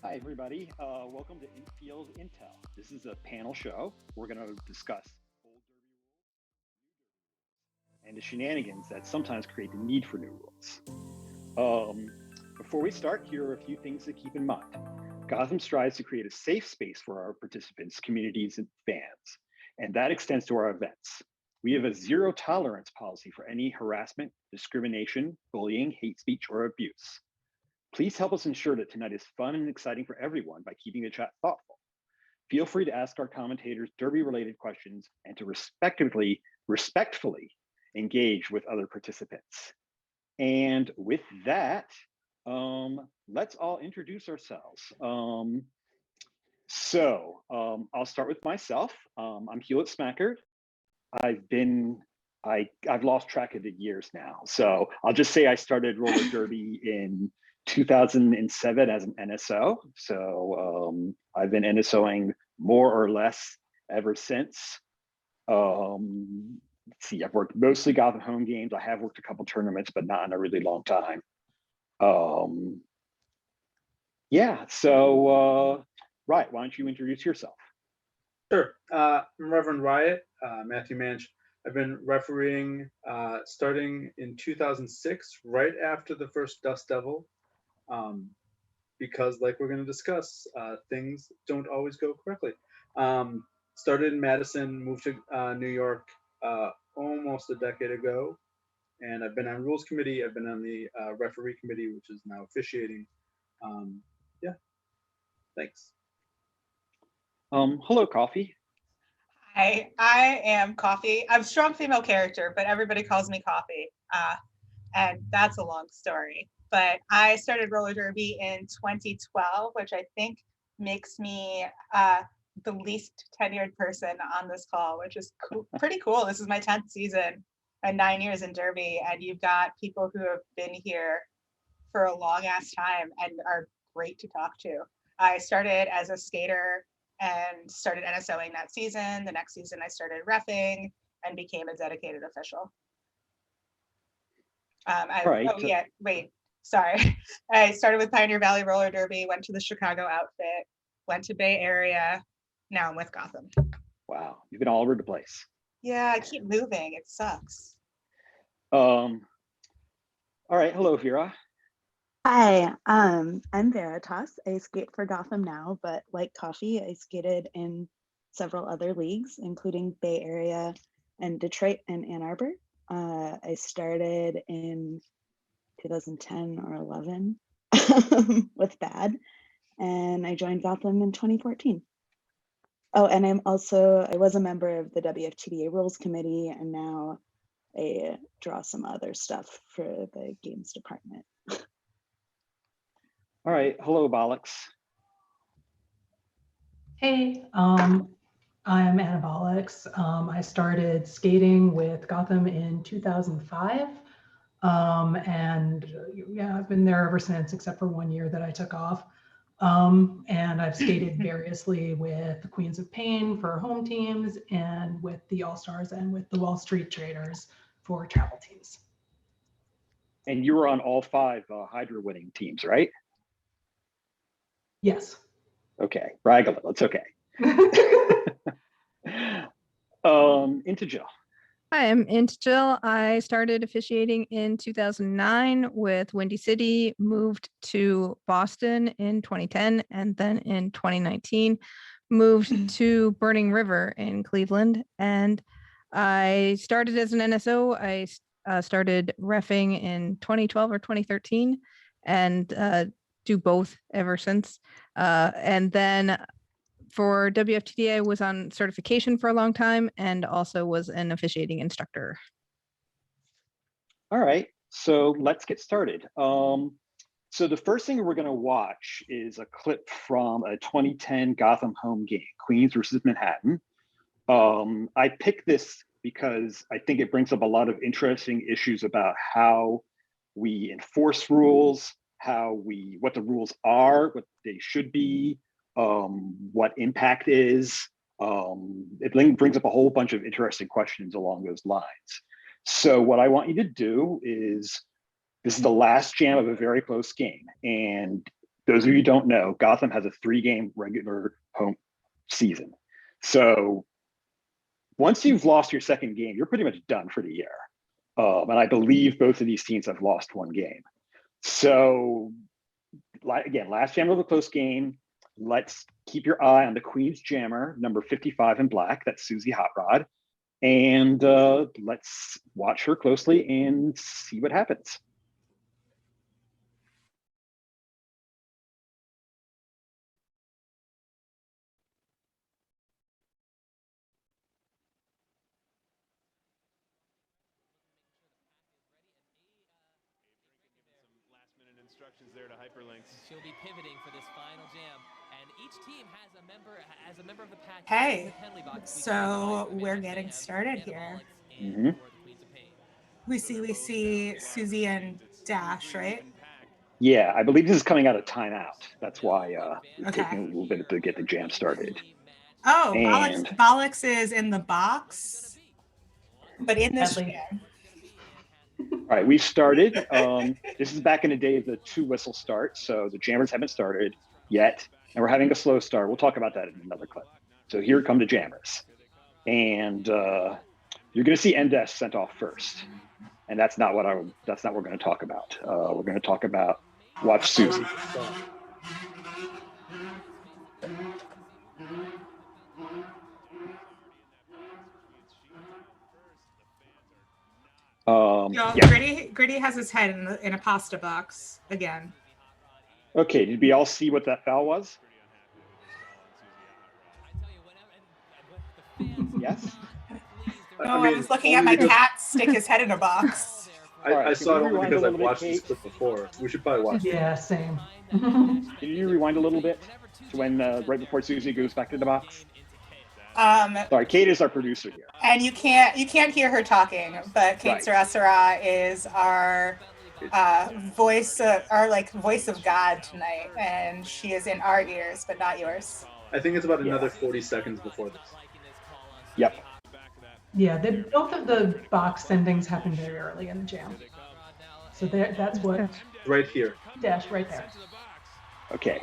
Hi, everybody. Welcome to Infield Intel. This is a panel show. We're going to discuss old Derby rules and the shenanigans that sometimes create the need for new rules. Before we start, here are a few things to keep in mind. Gotham strives to create a safe space for our participants, communities, and fans, and that extends to our events. We have a zero tolerance policy for any harassment, discrimination, bullying, hate speech, or abuse. Please help us ensure that tonight is fun and exciting for everyone by keeping the chat thoughtful. Feel free to ask our commentators Derby-related questions and to respectfully engage with other participants. And with that, let's all introduce ourselves. I'll start with myself. I'm HEWLETT SMACKARD. I've lost track of the years now. So I'll just say I started roller derby in 2007 as an NSO. So I've been NSOing more or less ever since. Let's see, I've worked mostly Gotham home games. I have worked a couple tournaments, but not in a really long time. Yeah, so Riot, why don't you introduce yourself? Sure. I'm Rev Riot, Matthew Manch. I've been refereeing starting in 2006, right after the first Dust Devil, because, like we're going to discuss, things don't always go correctly. Started in Madison, moved to New York almost a decade ago, and I've been on rules committee. I've been on the referee committee, which is now officiating. Yeah, thanks. Hello, Coffee. Hi, I am Coffee. I'm a strong female character, but everybody calls me Coffee. And that's a long story. But I started roller derby in 2012, which I think makes me the least tenured person on this call, which is pretty cool. This is my 10th season and 9 years in derby, and you've got people who have been here for a long ass time and are great to talk to. I started as a skater and started NSOing that season. The next season I started reffing and became a dedicated official. Right. Oh yeah, wait, sorry. I started with Pioneer Valley Roller Derby, went to the Chicago outfit, went to Bay Area. Now I'm with Gotham. Wow, you've been all over the place. Yeah, I keep moving. It sucks. All right, hello, Vera. Hi, I'm Veritas. I skate for Gotham now, but like Coffee, I skated in several other leagues, including Bay Area and Detroit and Ann Arbor. I started in 2010 or 11 with Bad, and I joined Gotham in 2014. Oh, and I was a member of the WFTDA Rules Committee, and now I draw some other stuff for the games department. All right, hello, Bollocks. Hey, I'm Bollocks. I started skating with Gotham in 2005. And yeah, I've been there ever since, except for 1 year that I took off. And I've skated variously with the Queens of Pain for home teams and with the All-Stars and with the Wall Street Traders for travel teams. And you were on all 5 Hydra winning teams, right? Yes. Okay, brag a little, it's okay. Into Jill. Hi, I'm Into Jill. I started officiating in 2009 with Windy City, moved to Boston in 2010, and then in 2019 moved to Burning River in Cleveland. And I started as an NSO. I started reffing in 2012 or 2013 and do both ever since. And then for WFTDA, I was on certification for a long time and also was an officiating instructor. All right, so let's get started. So the first thing we're going to watch is a clip from a 2010 Gotham home game, Queens versus Manhattan. I picked this because I think it brings up a lot of interesting issues about how we enforce rules, what the rules are, what they should be, what impact is. It brings up a whole bunch of interesting questions along those lines. So what I want you to do is, this is the last jam of a very close game, and those of you who don't know, Gotham has a 3-game regular home season. So once you've lost your second game, you're pretty much done for the year. And I believe both of these teams have lost 1 game. So again, last jam was a close game. Let's keep your eye on the Queen's Jammer, number 55 in black. That's Susie Hot Rod. And let's watch her closely and see what happens. Instructions there to hyperlinks. She'll be pivoting for this final jam, and each team has a member of the pack. Hey, so we're getting started here. We see Susie and Dash, right? Yeah, I believe this is coming out of timeout. That's why it's taking a little bit to get the jam started. Oh, And Bollocks is in the box, but in this jam. all right, we've started. This is back in the day of the 2-whistle start, so the jammers haven't started yet, and we're having a slow start. We'll talk about that in another clip. So here come the jammers, and you're going to see Endesh sent off first, and that's not what we're going to talk about. We're going to talk about watch Susie. Yeah. Gritty has his head in a pasta box again. Okay, did we all see what that foul was? Yes? I was looking at my cat stick his head in a box. I saw it only because I've watched this clip before. We should probably watch it. Yeah, same. Can you rewind a little bit to when right before Susie goes back to the box? Sorry, Kate is our producer here. And you can't hear her talking, but Kate Sarasara is our voice of God tonight, and she is in our ears, but not yours. I think it's about another 40 seconds before this. Yep. Yeah, both of the box sendings happened very early in the jam. So that's what. Right here. Dash right there. Okay.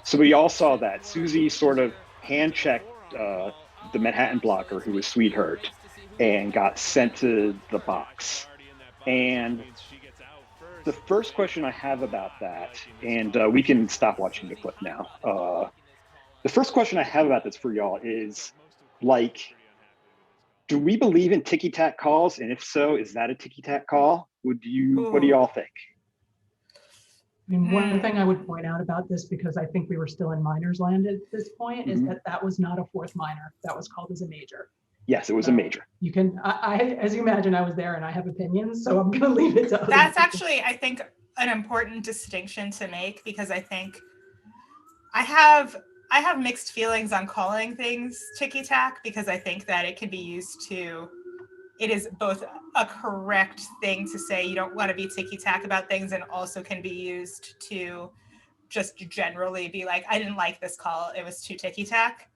So we all saw that. Susie sort of hand-checked the Manhattan blocker, who was Sweetheart, and got sent to the box. And the first question I have about that, and we can stop watching the clip now. The first question I have about this for y'all is, like, do we believe in ticky-tack calls? And if so, is that a ticky-tack call? What do y'all think? I mean, one thing I would point out about this, because I think we were still in minors land at this point, is that was not a 4th minor. That was called as a major. Yes, it was a major. You can, as you imagine, I was there and I have opinions, so I'm going to leave it to others. That's actually, I think, an important distinction to make, because I think I have mixed feelings on calling things ticky-tack, because I think that it can be used to, it is both a correct thing to say you don't want to be ticky-tack about things, and also can be used to just generally be like, I didn't like this call, it was too ticky-tack.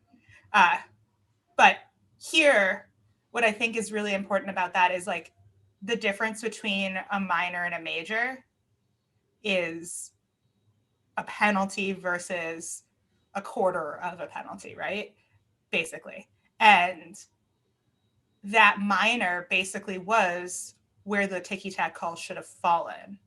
But here, what I think is really important about that is, like, the difference between a minor and a major is a penalty versus a quarter of a penalty, right? Basically. And that minor basically was where the ticky-tack call should have fallen.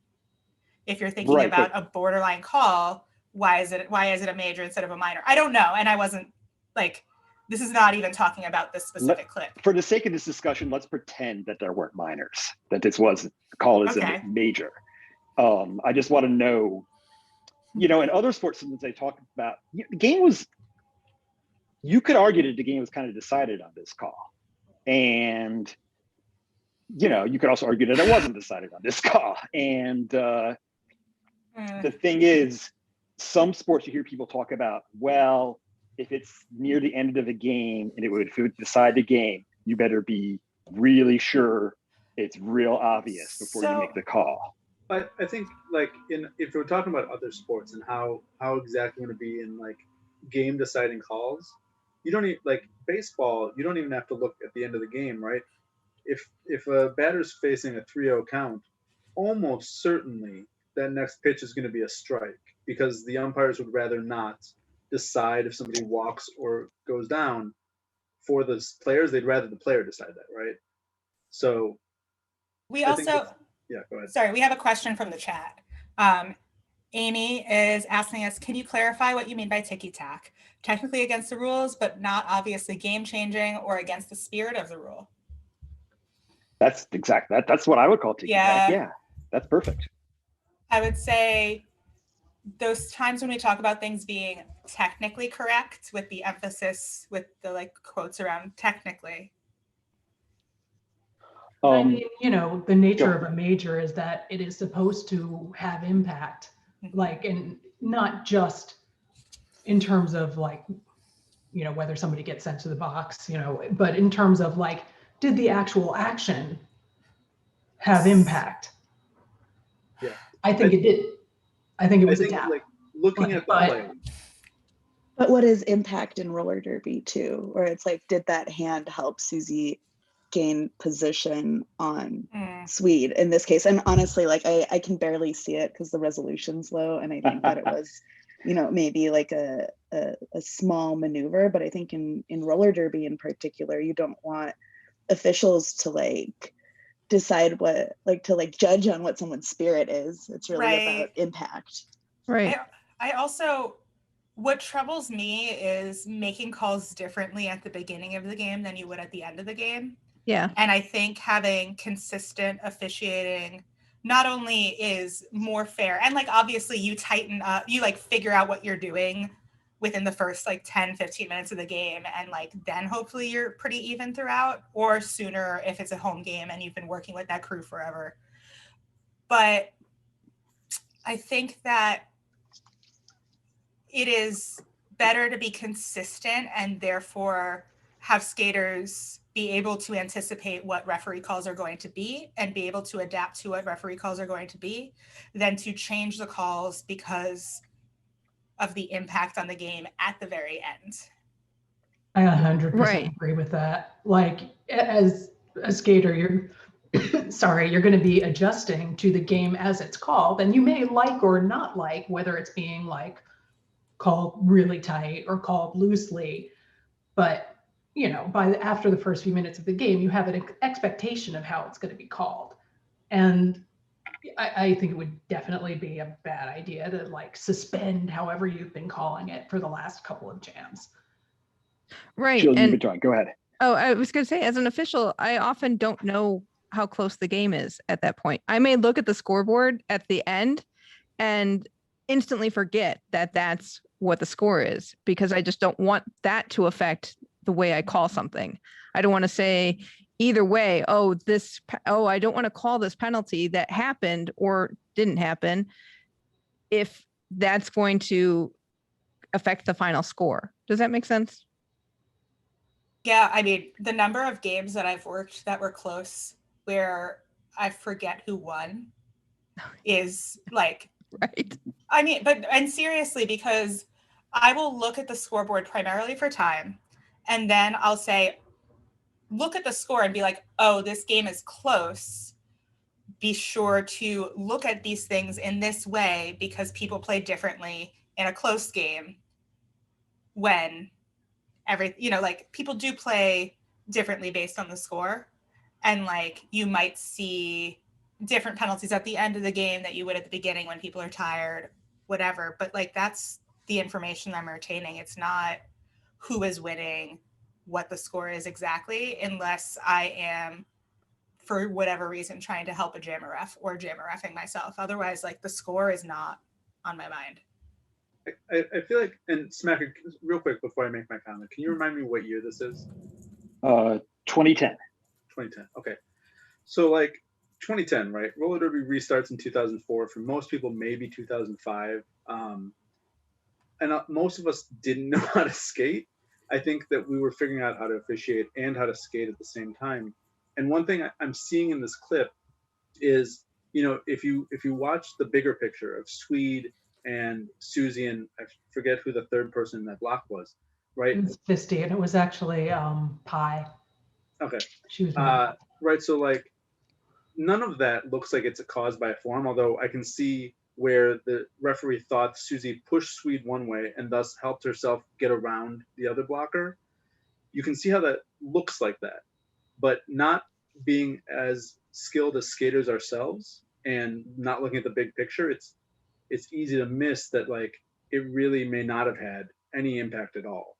If you're thinking about a borderline call, why is it a major instead of a minor? I don't know. And I wasn't, like, this is not even talking about this specific clip. For the sake of this discussion, let's pretend that there weren't minors, that this was called as a major. I just want to know, you know, in other sports systems, they talk about, the game was, you could argue that the game was kind of decided on this call. And, you know, you could also argue that it wasn't decided on this call. And the thing is, some sports you hear people talk about, well, if it's near the end of the game and if it would decide the game, you better be really sure it's real obvious before you make the call. But I think, like, if we're talking about other sports and how exactly you want to be in, like, game deciding calls, you don't need, like, baseball, you don't even have to look at the end of the game, right? If a batter's facing a 3-0 count, almost certainly that next pitch is going to be a strike because the umpires would rather not decide if somebody walks or goes down for the players. They'd rather the player decide that, right? So We I think also, it's- yeah, go ahead. sorry, we have a question from the chat. Amy is asking us, can you clarify what you mean by ticky-tack? Technically against the rules, but not obviously game-changing or against the spirit of the rule. That's that's what I would call ticky-tack. Yeah. Yeah, that's perfect. I would say those times when we talk about things being technically correct with the emphasis with the like quotes around technically. I mean, you know, the nature go. of a major is that it is supposed to have impact, like, and not just in terms of like, you know, whether somebody gets sent to the box, you know, but in terms of like, did the actual action have impact? Yeah. I think it did. I think it was a think tap. like looking at the But- play. But what is impact in roller derby too? Or it's like, did that hand help Susie gain position on Swede in this case? And honestly, like I can barely see it because the resolution's low, and I think that it was, you know, maybe like a small maneuver. But I think in roller derby in particular, you don't want officials to like decide what, like to like judge on what someone's spirit is. It's really about impact. Right. I also, what troubles me is making calls differently at the beginning of the game than you would at the end of the game. Yeah. And I think having consistent officiating not only is more fair, and like obviously you tighten up, you like figure out what you're doing within the first like 10, 15 minutes of the game. And like then hopefully you're pretty even throughout, or sooner if it's a home game and you've been working with that crew forever. But I think that it is better to be consistent and therefore have skaters be able to anticipate what referee calls are going to be and be able to adapt to what referee calls are going to be than to change the calls because of the impact on the game at the very end. I 100% Right. agree with that. Like, as a skater, you're sorry, you're going to be adjusting to the game as it's called, and you may like or not like whether it's being like called really tight or called loosely, but you know, after the first few minutes of the game, you have an expectation of how it's going to be called. And I think it would definitely be a bad idea to like suspend however you've been calling it for the last couple of jams. Right. Jill, you've And been talking. Go ahead. oh, I was going to say, as an official, I often don't know how close the game is at that point. I may look at the scoreboard at the end and instantly forget that that's what the score is, because I just don't want that to affect the way I call something. I don't want to say either way, oh, I don't want to call this penalty that happened or didn't happen if that's going to affect the final score. Does that make sense? Yeah, I mean, the number of games that I've worked that were close where I forget who won is like, Right. I mean, and seriously, because I will look at the scoreboard primarily for time, and then I'll say, look at the score and be like, oh, this game is close. Be sure to look at these things in this way because people play differently in a close game when like people do play differently based on the score. And like you might see different penalties at the end of the game that you would at the beginning when people are tired, whatever. But like that's the information I'm retaining. It's not who is winning, what the score is exactly, unless I am, for whatever reason, trying to help a jammer ref or jammer refing myself. Otherwise, like the score is not on my mind. I feel like, and Smacker, real quick before I make my comment, can you remind me what year this is? 2010. 2010. Okay. So like 2010, right? Roller derby restarts in 2004. For most people, maybe 2005. And most of us didn't know how to skate. I think that we were figuring out how to officiate and how to skate at the same time. And one thing I'm seeing in this clip is, you know, if you watch the bigger picture of Swede and Susie, and I forget who the third person in that block was, right? It was Fisty, and it was actually Pi. Okay. She was right. So like, none of that looks like it's caused by a form, although I can see where the referee thought Susie pushed Swede one way and thus helped herself get around the other blocker. You can see how that looks like that, but not being as skilled as skaters ourselves and not looking at the big picture, it's easy to miss that like it really may not have had any impact at all.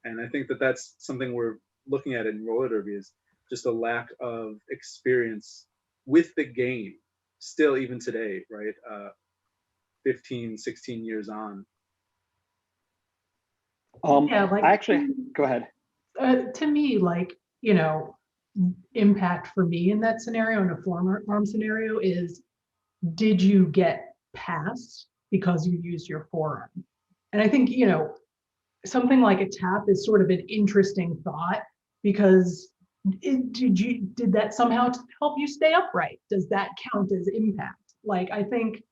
And I think that that's something we're looking at in roller derby is just a lack of experience with the game still even today, right? 15, 16 years on. Yeah, like Actually, go ahead. To me, like, you know, impact for me in that scenario, in a forearm scenario, is did you get past because you used your forearm? And I think, you know, something like a tap is sort of an interesting thought because did that somehow help you stay upright? Does that count as impact? Like, I think,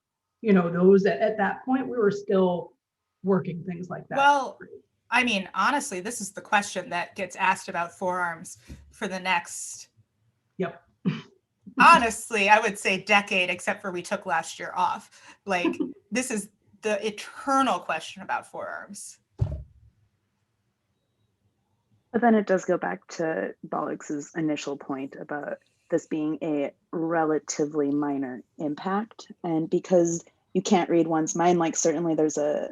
you know, those at that point, we were still working things like that. Well, I mean, honestly, this is the question that gets asked about forearms for the next, Yep. honestly, I would say decade, except for we took last year off. Like, this is the eternal question about forearms. But then it does go back to Bollocks' initial point about this being a relatively minor impact. And because you can't read one's mind, like certainly there's a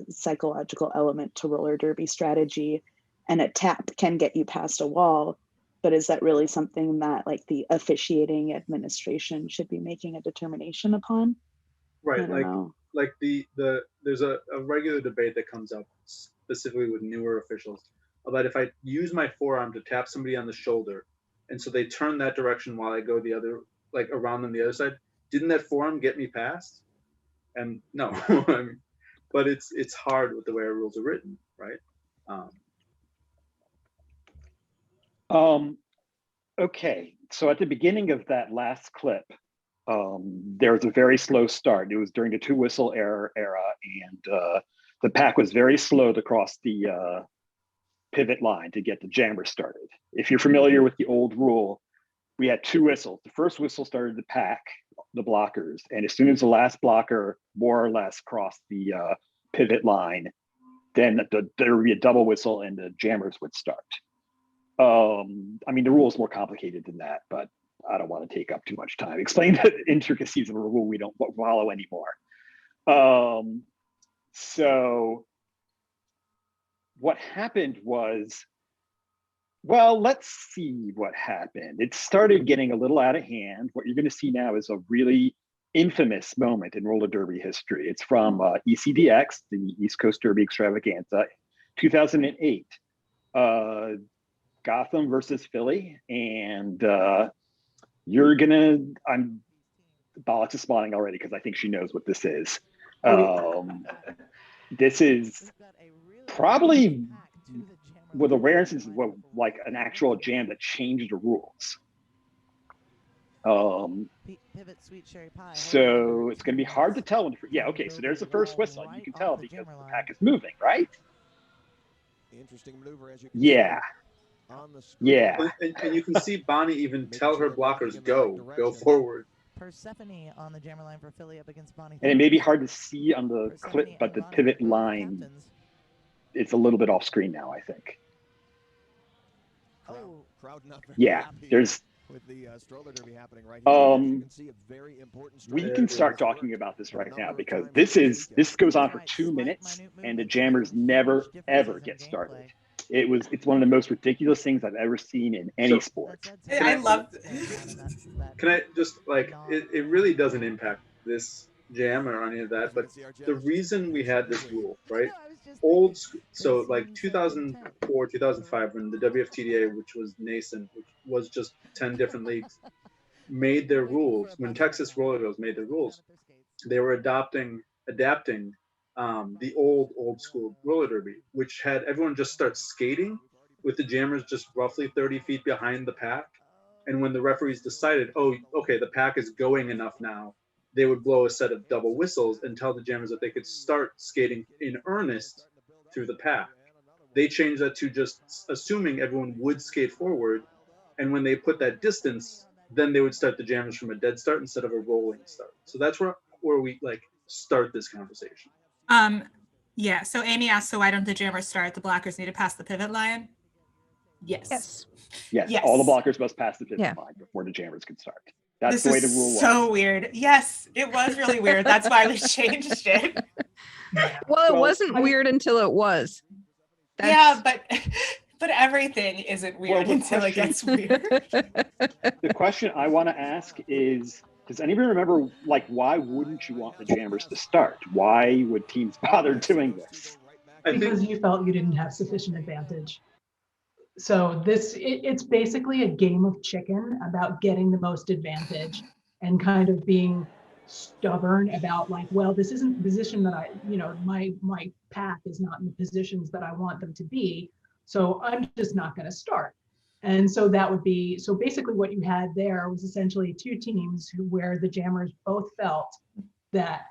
psychological element to roller derby strategy, and a tap can get you past a wall. But is that really something that like the officiating administration should be making a determination upon? Right, I don't know. like there's a regular debate that comes up specifically with newer officials about if I use my forearm to tap somebody on the shoulder, and so they turn that direction while I go the other, like around on the other side, didn't that forearm get me past? And no, I mean, but it's hard with the way our rules are written, right? Okay, so at the beginning of that last clip, there was a very slow start. It was during the two whistle era, and the pack was very slow to cross the pivot line to get the jammer started. If you're familiar with the old rule, we had two whistles. The first whistle started the pack, the blockers, and as soon as the last blocker more or less crossed the pivot line, then there would be a double whistle and the jammers would start. I mean, the rule is more complicated than that, but I don't want to take up too much time. Explain the intricacies of a rule we don't follow anymore. So what happened was, well, let's see what happened. It started getting a little out of hand. What you're going to see now is a really infamous moment in roller derby history. It's from ECDX, the East Coast Derby Extravaganza, 2008. Gotham versus Philly, and Bollocks is spawning already because I think she knows what this is. This is probably, with a rare instance, like an actual jam that changed the rules. So it's going to be hard to tell. Yeah, okay, so there's the first whistle. You can tell because the pack is moving, right? Interesting maneuver, as you can see. Yeah. And you can see Bonnie even tell her blockers go forward. Persephone on the jammer line for Philly up against Bonnie. And it may be hard to see on the clip, but the pivot line, it's a little bit off screen now, I think. Yeah, there's. With the stroller derby happening right here, you can see a very important we can start talking about this right now because this goes on for 2 minutes and the jammers never ever get started. It's one of the most ridiculous things I've ever seen in any sport. I love Can I just like it really doesn't impact this jam or any of that, but the reason we had this rule, right? So like 2004, 2005, when the WFTDA, which was nascent, which was just 10 different leagues, made their rules. When Texas Roller Girls made their rules, they were adapting the old school roller derby, which had everyone just start skating with the jammers just roughly 30 feet behind the pack. And when the referees decided, oh, okay, the pack is going enough now, they would blow a set of double whistles and tell the jammers that they could start skating in earnest through the pack. They changed that to just assuming everyone would skate forward. And when they put that distance, then they would start the jammers from a dead start instead of a rolling start. So that's where before we like start this conversation. Yeah, so Amy asked, so why don't the jammers start? The blockers need to pass the pivot line? Yes. Yes, Yes. all the blockers must pass the pivot Yeah. line before the jammers can start. That's This the way is the rule was. so weird. Yes, it was really weird. That's why we changed it. Well, it Well, wasn't weird until it was. Yeah, but everything isn't weird the until it gets weird. The question I want to ask is, does anybody remember, like, why wouldn't you want the jammers to start? Why would teams bother doing this? Because you felt you didn't have sufficient advantage. So it's basically a game of chicken about getting the most advantage and kind of being stubborn about like, well, this isn't the position that my pack is not in the positions that I want them to be. So I'm just not going to start. And so that would be, so basically what you had there was essentially two teams where the jammers both felt that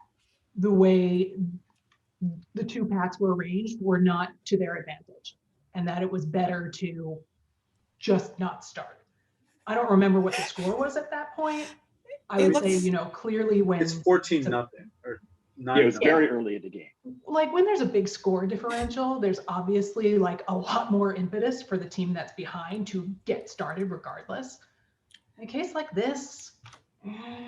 the way the two packs were arranged were not to their advantage, and that it was better to just not start. I don't remember what the score was at that point. I would say, clearly when it's 14-0 or 9. Yeah, it was very early in the game. Like when there's a big score differential, there's obviously like a lot more impetus for the team that's behind to get started regardless. In a case like this,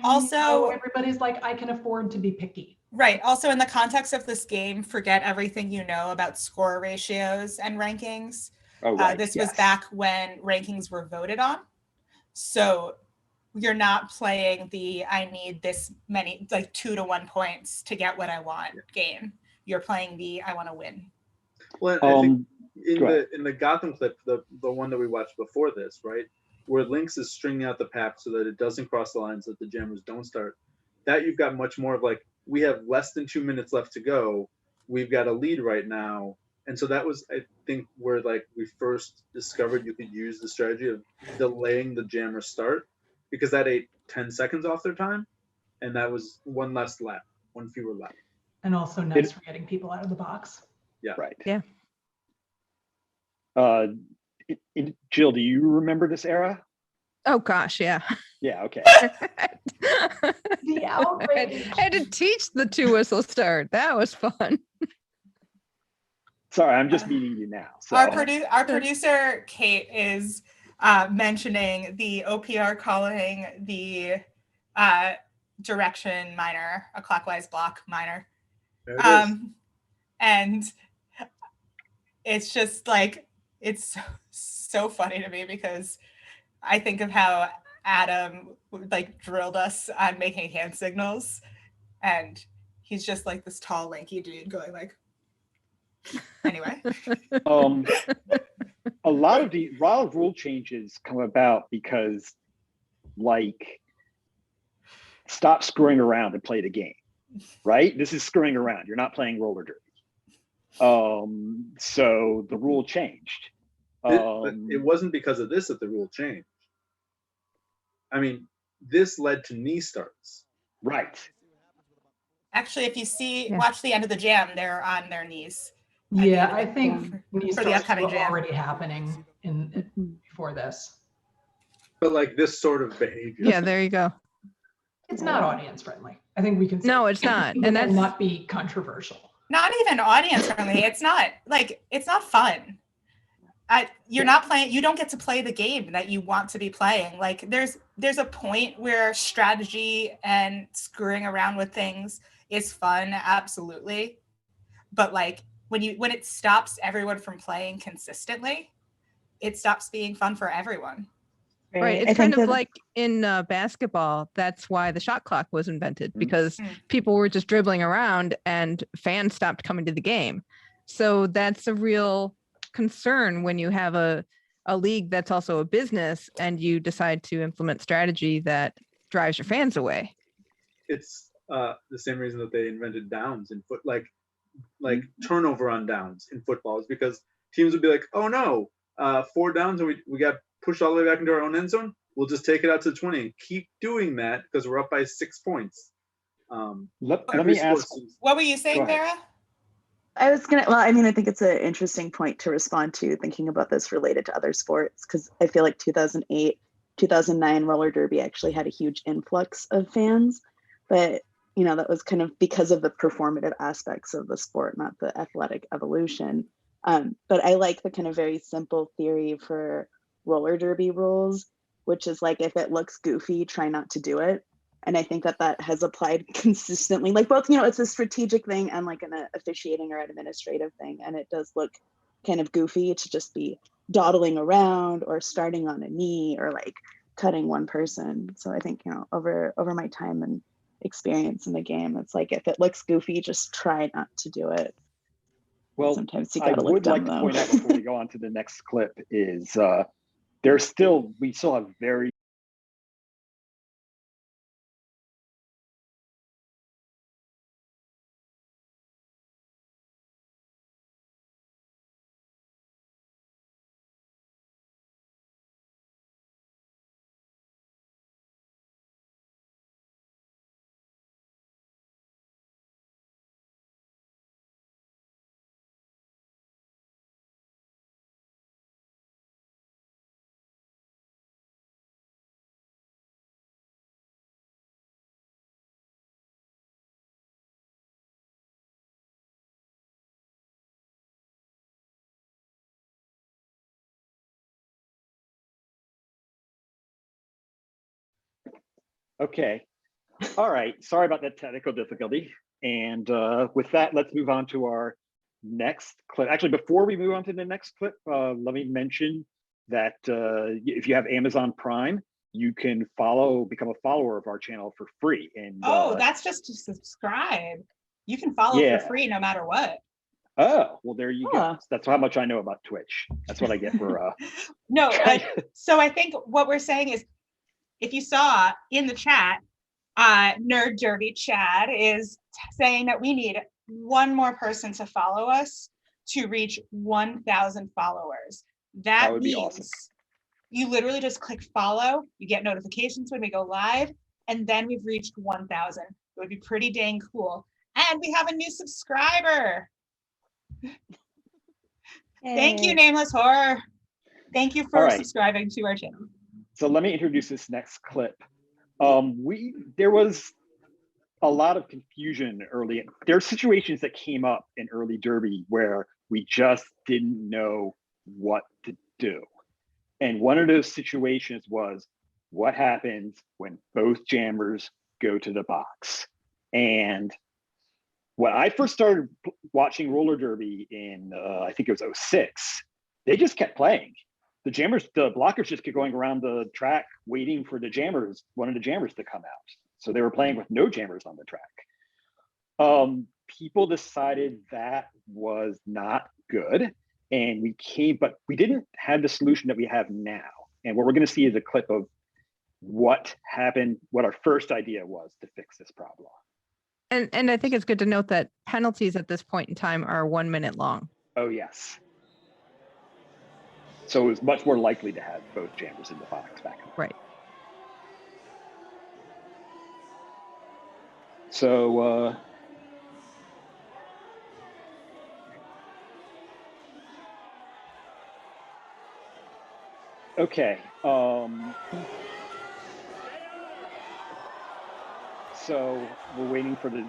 Also, everybody's like, I can afford to be picky. Right. Also, in the context of this game, forget everything you know about score ratios and rankings. Oh, right. This was back when rankings were voted on. So you're not playing the I need this many, like 2-to-1 points to get what I want game. You're playing the I want to win. Well, I think in the Gotham clip, the one that we watched before this, right, where Lynx is stringing out the pack so that it doesn't cross the lines, that the jammers don't start, that you've got much more of like, we have less than 2 minutes left to go. We've got a lead right now. And so that was, I think, where like we first discovered you could use the strategy of delaying the jammer start, because that ate 10 seconds off their time. And that was one less lap, one fewer lap. And also nice for getting people out of the box. Yeah. Right. Yeah. Jill, do you remember this era? Oh gosh, yeah. Yeah, okay. The outrage. I had to teach the 2-whistle start. That was fun. Sorry, I'm just meeting you now. So. Our producer, Kate, is mentioning the OPR calling the direction minor a clockwise block minor. And it's just like, it's so funny to me because I think of how Adam like drilled us on making hand signals, and he's just like this tall, lanky dude going like, anyway. A lot of rule changes come about because, like, stop screwing around and play the game, right? This is screwing around. You're not playing roller derby. So the rule changed. But it wasn't because of this that the rule changed. I mean, this led to knee starts. Right. Actually, if you watch the end of the jam, they're on their knees. Yeah, I think knee for the starts upcoming were jam. already happening before this. But like this sort of behavior. Yeah, there you go. It's not audience friendly. I think we can say No, it's not. And that's not be controversial. Not even audience friendly. It's not fun. You're not playing, you don't get to play the game that you want to be playing. Like there's a point where strategy and screwing around with things is fun, absolutely. But like when it stops everyone from playing consistently, it stops being fun for everyone. Right. It's kind of like in basketball. That's why the shot clock was invented, because people were just dribbling around and fans stopped coming to the game. So that's a real concern when you have a league that's also a business and you decide to implement strategy that drives your fans away. It's the same reason that they invented downs in like turnover on downs in football, is because teams would be like, oh no, 4 downs and we got pushed all the way back into our own end zone. We'll just take it out to 20 and keep doing that because we're up by 6 points. Let me ask. What were you saying, Vera? I think it's an interesting point to respond to, thinking about this related to other sports, because I feel like 2008, 2009 roller derby actually had a huge influx of fans. But you know, that was kind of because of the performative aspects of the sport, not the athletic evolution. But I like the kind of very simple theory for roller derby rules, which is like, if it looks goofy, try not to do it. And I think that that has applied consistently, like both, you know, it's a strategic thing and like an officiating or administrative thing. And it does look kind of goofy to just be dawdling around or starting on a knee or like cutting one person. So I think, you know, over my time and experience in the game, it's like, if it looks goofy, just try not to do it. Well, Sometimes you I gotta look would like dumb to though. point out before we go on to the next clip is we still have very okay. All right, sorry about that technical difficulty. And with that, let's move on to our next clip. Actually, before we move on to the next clip, let me mention that if you have Amazon Prime, you can become a follower of our channel for free. And Oh, that's just to subscribe. You can follow Yeah. for free no matter what. oh, well, there you go. Huh. That's how much I know about Twitch. That's what I get for No, so I think what we're saying is, if you saw in the chat, Nerd Derby Chad is saying that we need one more person to follow us to reach 1,000 followers. That would be means awesome. you literally just click follow, you get notifications when we go live, and then we've reached 1,000. It would be pretty dang cool. And we have a new subscriber. Thank you, Yay. Nameless Horror. Thank you All for right. subscribing to our channel. So let me introduce this next clip. There was a lot of confusion early. There are situations that came up in early Derby where we just didn't know what to do. And one of those situations was, what happens when both jammers go to the box? And when I first started watching roller derby in, I think it was 06, they just kept playing. The blockers just kept going around the track waiting for one of the jammers to come out. So they were playing with no jammers on the track. People decided that was not good. And but we didn't have the solution that we have now. And what we're going to see is a clip of what happened, what our first idea was to fix this problem. And I think it's good to note that penalties at this point in time are 1 minute long. Oh, yes. So it was much more likely to have both jammers in the box back then. Right. So, okay. So we're waiting for the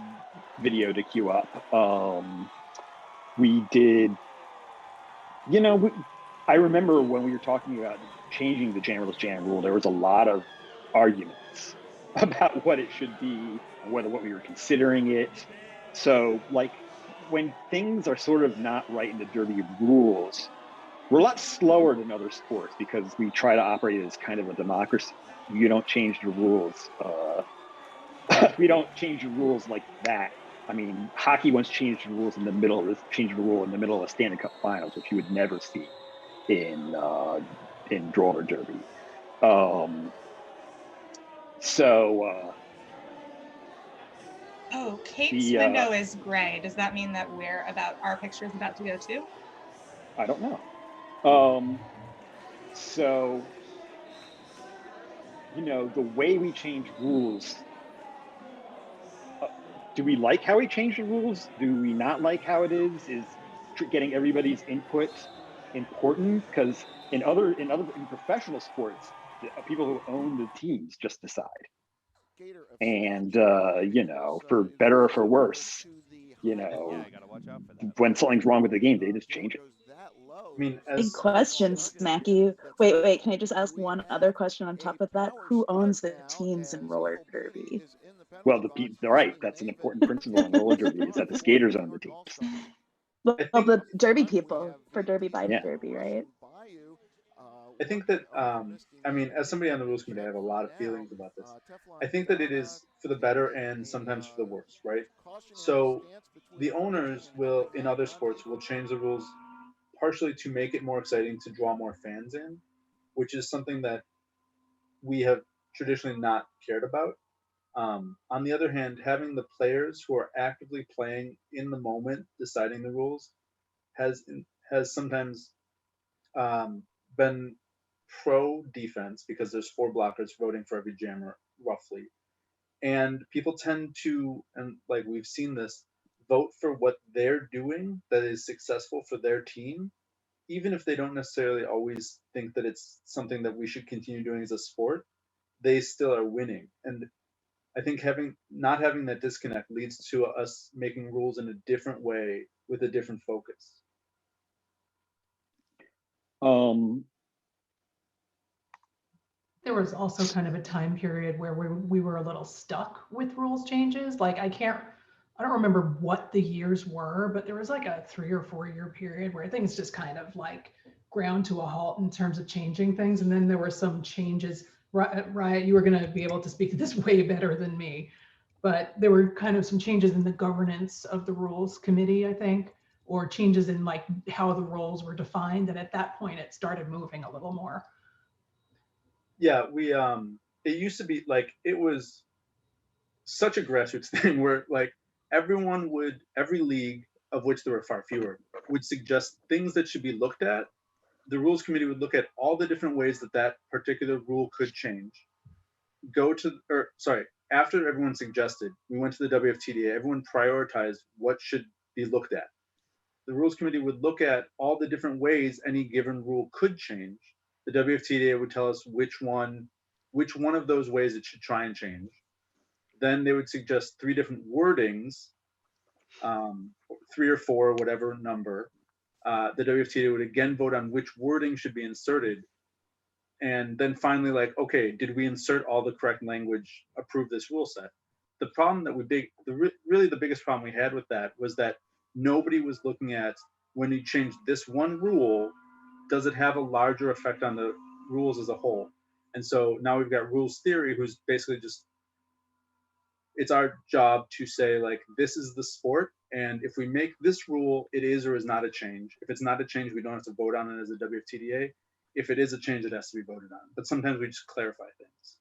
video to queue up. We did, I remember when we were talking about changing the jammerless jam rule, there was a lot of arguments about what it should be, what we were considering it. So like when things are sort of not right in the Derby rules, we're a lot slower than other sports because we try to operate as kind of a democracy. You don't change the rules. We don't change the rules like that. I mean, hockey once changed the rules in the middle of a Stanley Cup Finals, which you would never see in roller derby. Oh, Kate's window is gray. Does that mean that our picture is about to go too? I don't know. So, the way we change rules, do we like how we change the rules? Do we not like how it is? Is getting everybody's input important? Because in professional sports, the people who own the teams just decide. And, you know, for better or for worse, you know, Yeah, you gotta watch out for that. when something's wrong with the game, they just change it. I mean, Big as question, Smacky. Wait, can I just ask one other question on top of that? Who owns the teams in roller derby? Well, right, that's an important principle in roller derby is that the skaters own the teams. Well, I think- the derby people for derby by Yeah. derby, right? I think that, I mean, as somebody on the rules committee, I have a lot of feelings about this. I think that it is for the better and sometimes for the worse, right? So the owners will, in other sports, will change the rules partially to make it more exciting to draw more fans in, which is something that we have traditionally not cared about. On the other hand, having the players who are actively playing in the moment, deciding the rules, has sometimes been pro defense because there's 4 blockers voting for every jammer roughly, and people tend to, and like we've seen this, vote for what they're doing that is successful for their team, even if they don't necessarily always think that it's something that we should continue doing as a sport. They still are winning, and I think not having that disconnect leads to us making rules in a different way with a different focus. There was also kind of a time period where we were a little stuck with rules changes. Like I don't remember what the years were, but there was like a 3 or 4 year period where things just kind of like ground to a halt in terms of changing things. And then there were some changes. Riot, you were going to be able to speak to this way better than me, but there were kind of some changes in the governance of the rules committee, I think, or changes in like how the roles were defined. And at that point, it started moving a little more. Yeah, we it used to be like, it was such a grassroots thing where like every league, of which there were far fewer, would suggest things that should be looked at. The rules committee would look at all the different ways that that particular rule could change. After everyone suggested, we went to the WFTDA, everyone prioritized what should be looked at. The rules committee would look at all the different ways any given rule could change. The WFTDA would tell us which one of those ways it should try and change. Then they would suggest 3 different wordings, 3 or 4, whatever number. The WFTDA would again vote on which wording should be inserted. And then finally, like, okay, did we insert all the correct language, approve this rule set? The problem that really the biggest problem we had with that was that nobody was looking at, when you change this one rule, does it have a larger effect on the rules as a whole? And so now we've got rules theory, who's basically just, it's our job to say, like, this is the sport, and if we make this rule, it is or is not a change. If it's not a change, we don't have to vote on it as a WFTDA. If it is a change, it has to be voted on. But sometimes we just clarify things.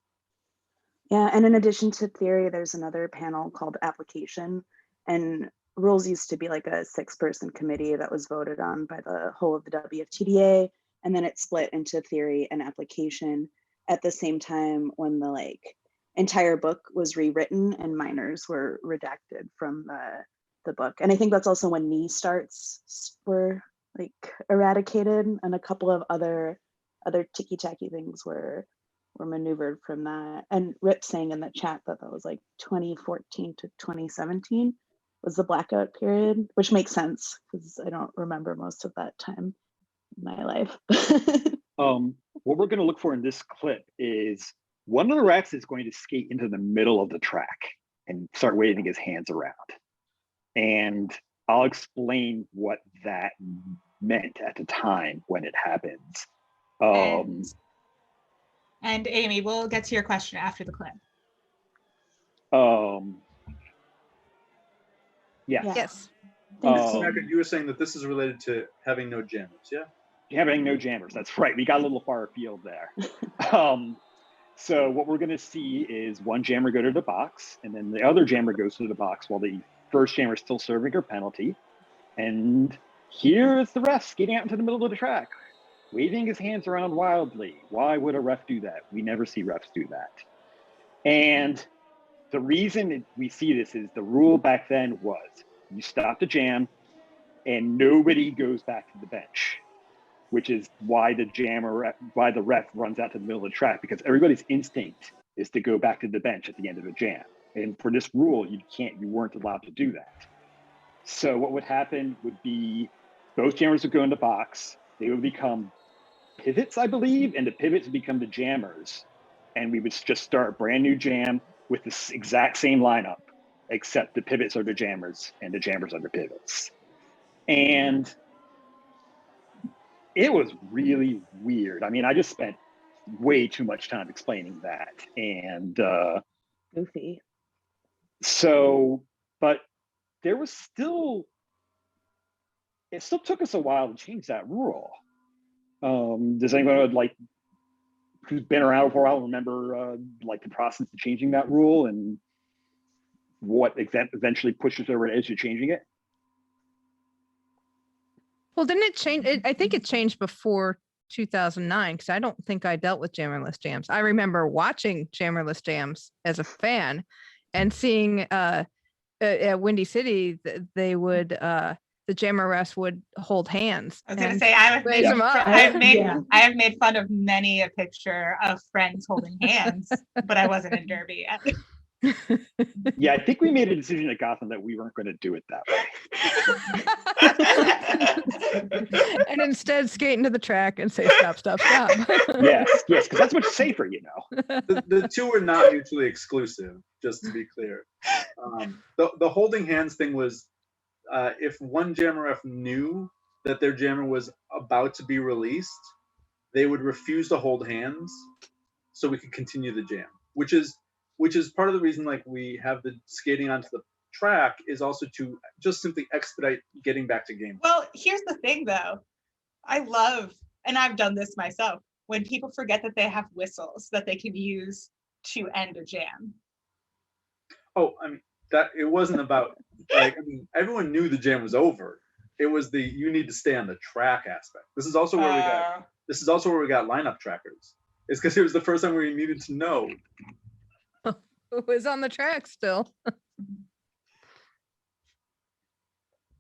Yeah, and in addition to theory, there's another panel called application, and rules used to be like a 6-person committee that was voted on by the whole of the WFTDA, and then it split into theory and application at the same time when the like entire book was rewritten and minors were redacted from the book. And I think that's also when knee starts were like eradicated, and a couple of other ticky-tacky things were maneuvered from that. And Rip saying in the chat that was like 2014 to 2017 was the blackout period, which makes sense because I don't remember most of that time in my life. What we're going to look for in this clip is one of the refs is going to skate into the middle of the track and start waving his hands around. And I'll explain what that meant at the time when it happens. And Amy, we'll get to your question after the clip. Yeah. Yes. Smackard, you were saying that this is related to having no jammers, yeah? Having no jammers, that's right. We got a little far afield there. So what we're going to see is one jammer go to the box, and then the other jammer goes to the box while the first jammer is still serving her penalty. And here is the ref skating out into the middle of the track, waving his hands around wildly. Why would a ref do that? We never see refs do that. And the reason we see this is the rule back then was you stop the jam and nobody goes back to the bench, which is why the ref runs out to the middle of the track, because everybody's instinct is to go back to the bench at the end of a jam. And for this rule, you weren't allowed to do that. So what would happen would be both jammers would go in the box. They would become pivots, I believe, and the pivots would become the jammers. And we would just start a brand new jam with the exact same lineup, except the pivots are the jammers and the jammers are the pivots. And it was really weird. I mean, I just spent way too much time explaining that. And Goofy. so, but there was still, it still took us a while to change that rule. Does anyone like who's been around for a while remember like the process of changing that rule and what eventually pushed us over the edge to changing it? Well, didn't it change? I think it changed before 2009 because I don't think I dealt with jammerless jams. I remember watching jammerless jams as a fan and seeing at Windy City they would the jammer refs would hold hands. I was gonna say I have made fun of many a picture of friends holding hands, but I wasn't in Derby yet. Yeah, I think we made a decision at Gotham that we weren't going to do it that way. And instead skate into the track and say, stop, stop, stop. Yes, because that's much safer, you know. The two are not mutually exclusive, just to be clear. The holding hands thing was if one jammer ref knew that their jammer was about to be released, they would refuse to hold hands so we could continue the jam, which is part of the reason like we have the skating onto the track is also to just simply expedite getting back to game. Well, here's the thing though. I love, and I've done this myself, when people forget that they have whistles that they can use to end a jam. Oh, I mean, that it wasn't about like, I mean, everyone knew the jam was over. It was the you need to stay on the track aspect. This is also where we got lineup trackers. It's because it was the first time where you needed to know who was on the track still.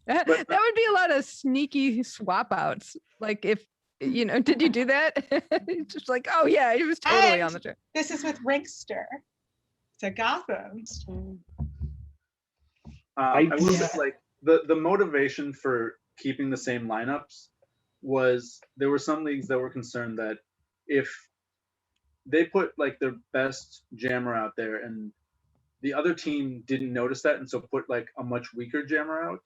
That would be a lot of sneaky swap outs. Like if, you know, did you do that? Just like, oh yeah, he was totally on the track. This is with Rinkster to Gotham. I will say, like the motivation for keeping the same lineups was there were some leagues that were concerned that if they put like their best jammer out there and the other team didn't notice that and so put like a much weaker jammer out,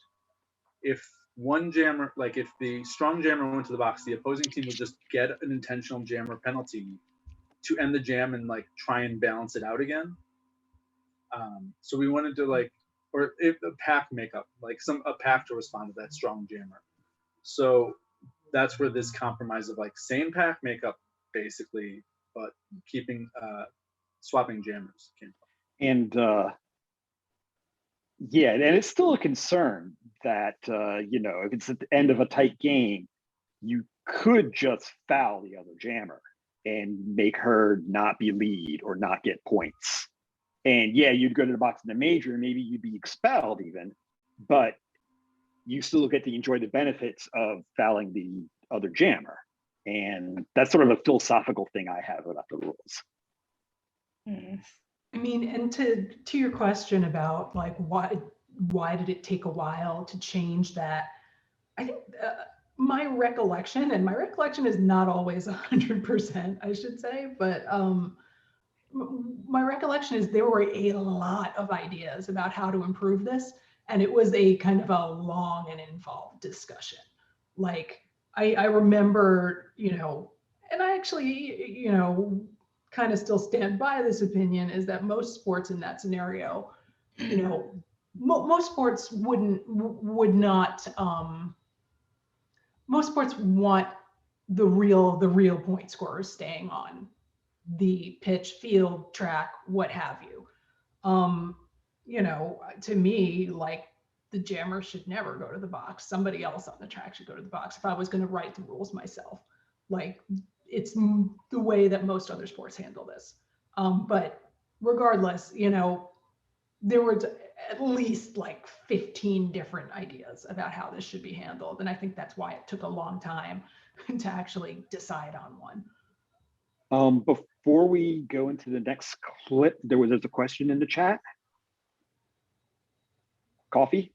if one jammer, like if the strong jammer went to the box, the opposing team would just get an intentional jammer penalty to end the jam and like try and balance it out again. So we wanted to like, or if the pack makeup, like a pack to respond to that strong jammer. So that's where this compromise of like same pack makeup basically, but keeping swapping jammers came from. And yeah, and it's still a concern that you know, if it's at the end of a tight game, you could just foul the other jammer and make her not be lead or not get points. And yeah, you'd go to the box in the major, and maybe you'd be expelled even, but you still get to enjoy the benefits of fouling the other jammer. And that's sort of a philosophical thing I have about the rules. I mean, and to your question about like why did it take a while to change that? I think my recollection, and my recollection is not always 100%, I should say, but my recollection is there were a lot of ideas about how to improve this, and it was a kind of a long and involved discussion. Like I remember, you know, and I actually, you know, kind of still stand by this opinion, is that most sports in that scenario, you know, most sports most sports want the real point scorers staying on the pitch, field, track, what have you. You know, to me, like the jammer should never go to the box. Somebody else on the track should go to the box. If I was going to write the rules myself, like it's the way that most other sports handle this. But regardless, you know, there were at least like 15 different ideas about how this should be handled. And I think that's why it took a long time to actually decide on one. before we go into the next clip, there's a question in the chat. Coffee?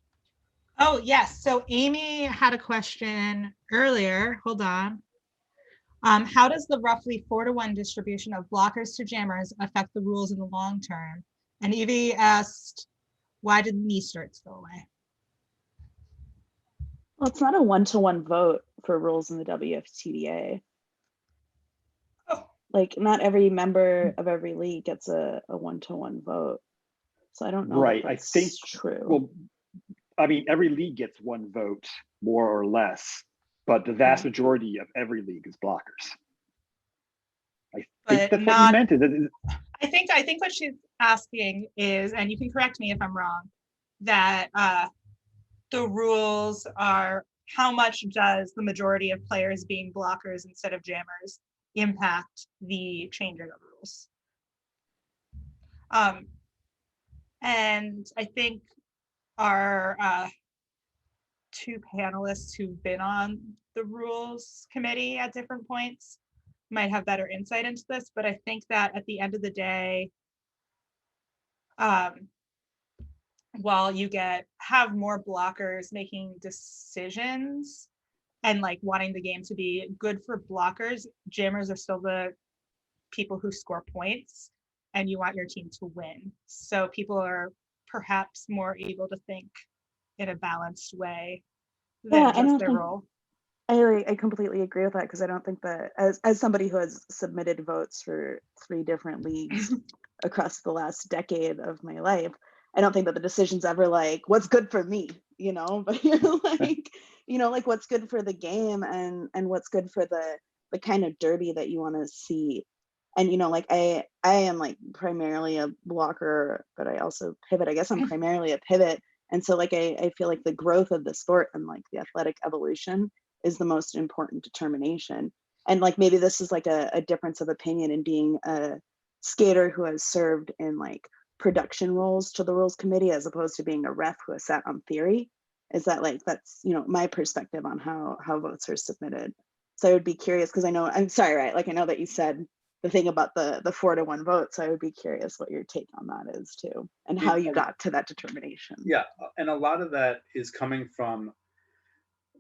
Oh, yes. So Amy had a question earlier. Hold on. How does the roughly 4-to-1 distribution of blockers to jammers affect the rules in the long term? And Evie asked, why did knee starts go away? Well, it's not a 1-to-1 vote for rules in the WFTDA. Oh. Like, not every member of every league gets a 1-to-1 vote. So I don't know. Right. If I that's think, true. well, I mean, every league gets one vote, more or less, but the vast majority of every league is blockers. I think that's what you meant. I think what she's asking is, and you can correct me if I'm wrong, that the rules are how much does the majority of players being blockers instead of jammers impact the changing of rules? And I think our two panelists who've been on the rules committee at different points might have better insight into this, but I think that at the end of the day, while you have more blockers making decisions and like wanting the game to be good for blockers, jammers are still the people who score points and you want your team to win. So people are perhaps more able to think in a balanced way than just their role. I completely agree with that, because I don't think that, as somebody who has submitted votes for 3 different leagues across the last decade of my life, I don't think that the decision's ever like, what's good for me, you know, but you're like, you know, like what's good for the game and what's good for the kind of derby that you want to see. And, you know, like I am like primarily a blocker, but I also pivot. I guess I'm primarily a pivot. And so like, I feel like the growth of the sport and like the athletic evolution is the most important determination. And like, maybe this is like a difference of opinion in being a skater who has served in like production roles to the rules committee, as opposed to being a ref who has sat on theory, is that like, that's, you know, my perspective on how votes are submitted. So I would be curious, because I know, I'm sorry, right? Like, I know that you said the thing about the 4-to-1 vote. So I would be curious what your take on that is too, and how you got to that determination. Yeah, and a lot of that is coming from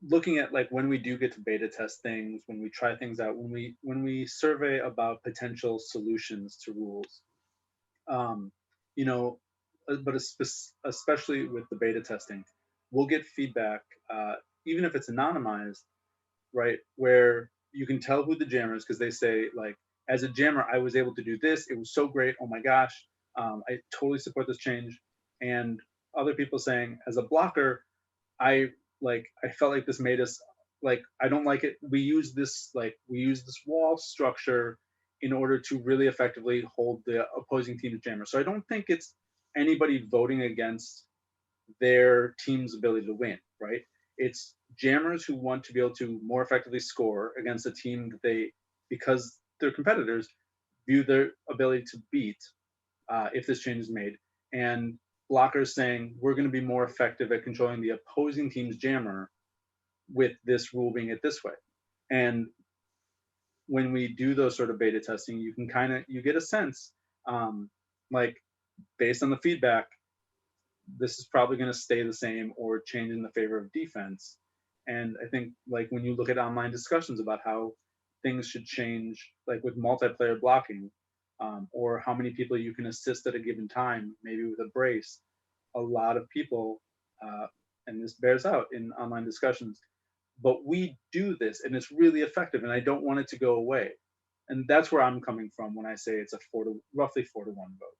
looking at like when we do get to beta test things, when we try things out, when we survey about potential solutions to rules, you know, but especially with the beta testing, we'll get feedback, even if it's anonymized, right, where you can tell who the jammer is, because they say like, as a jammer, I was able to do this. It was so great. Oh my gosh, I totally support this change. And other people saying, as a blocker, I felt like this made us like, I don't like it. We use this wall structure in order to really effectively hold the opposing team to jammer. So I don't think it's anybody voting against their team's ability to win, right? It's jammers who want to be able to more effectively score against a team that they, because they're competitors, view their ability to beat if this change is made. And blockers saying, we're going to be more effective at controlling the opposing team's jammer with this rule being it this way. And when we do those sort of beta testing, you can you get a sense, like based on the feedback, this is probably going to stay the same or change in the favor of defense. And I think like when you look at online discussions about how things should change, like with multiplayer blocking, or how many people you can assist at a given time, maybe with a brace, a lot of people, and this bears out in online discussions, but we do this and it's really effective and I don't want it to go away. And that's where I'm coming from when I say it's a roughly 4-to-1 vote.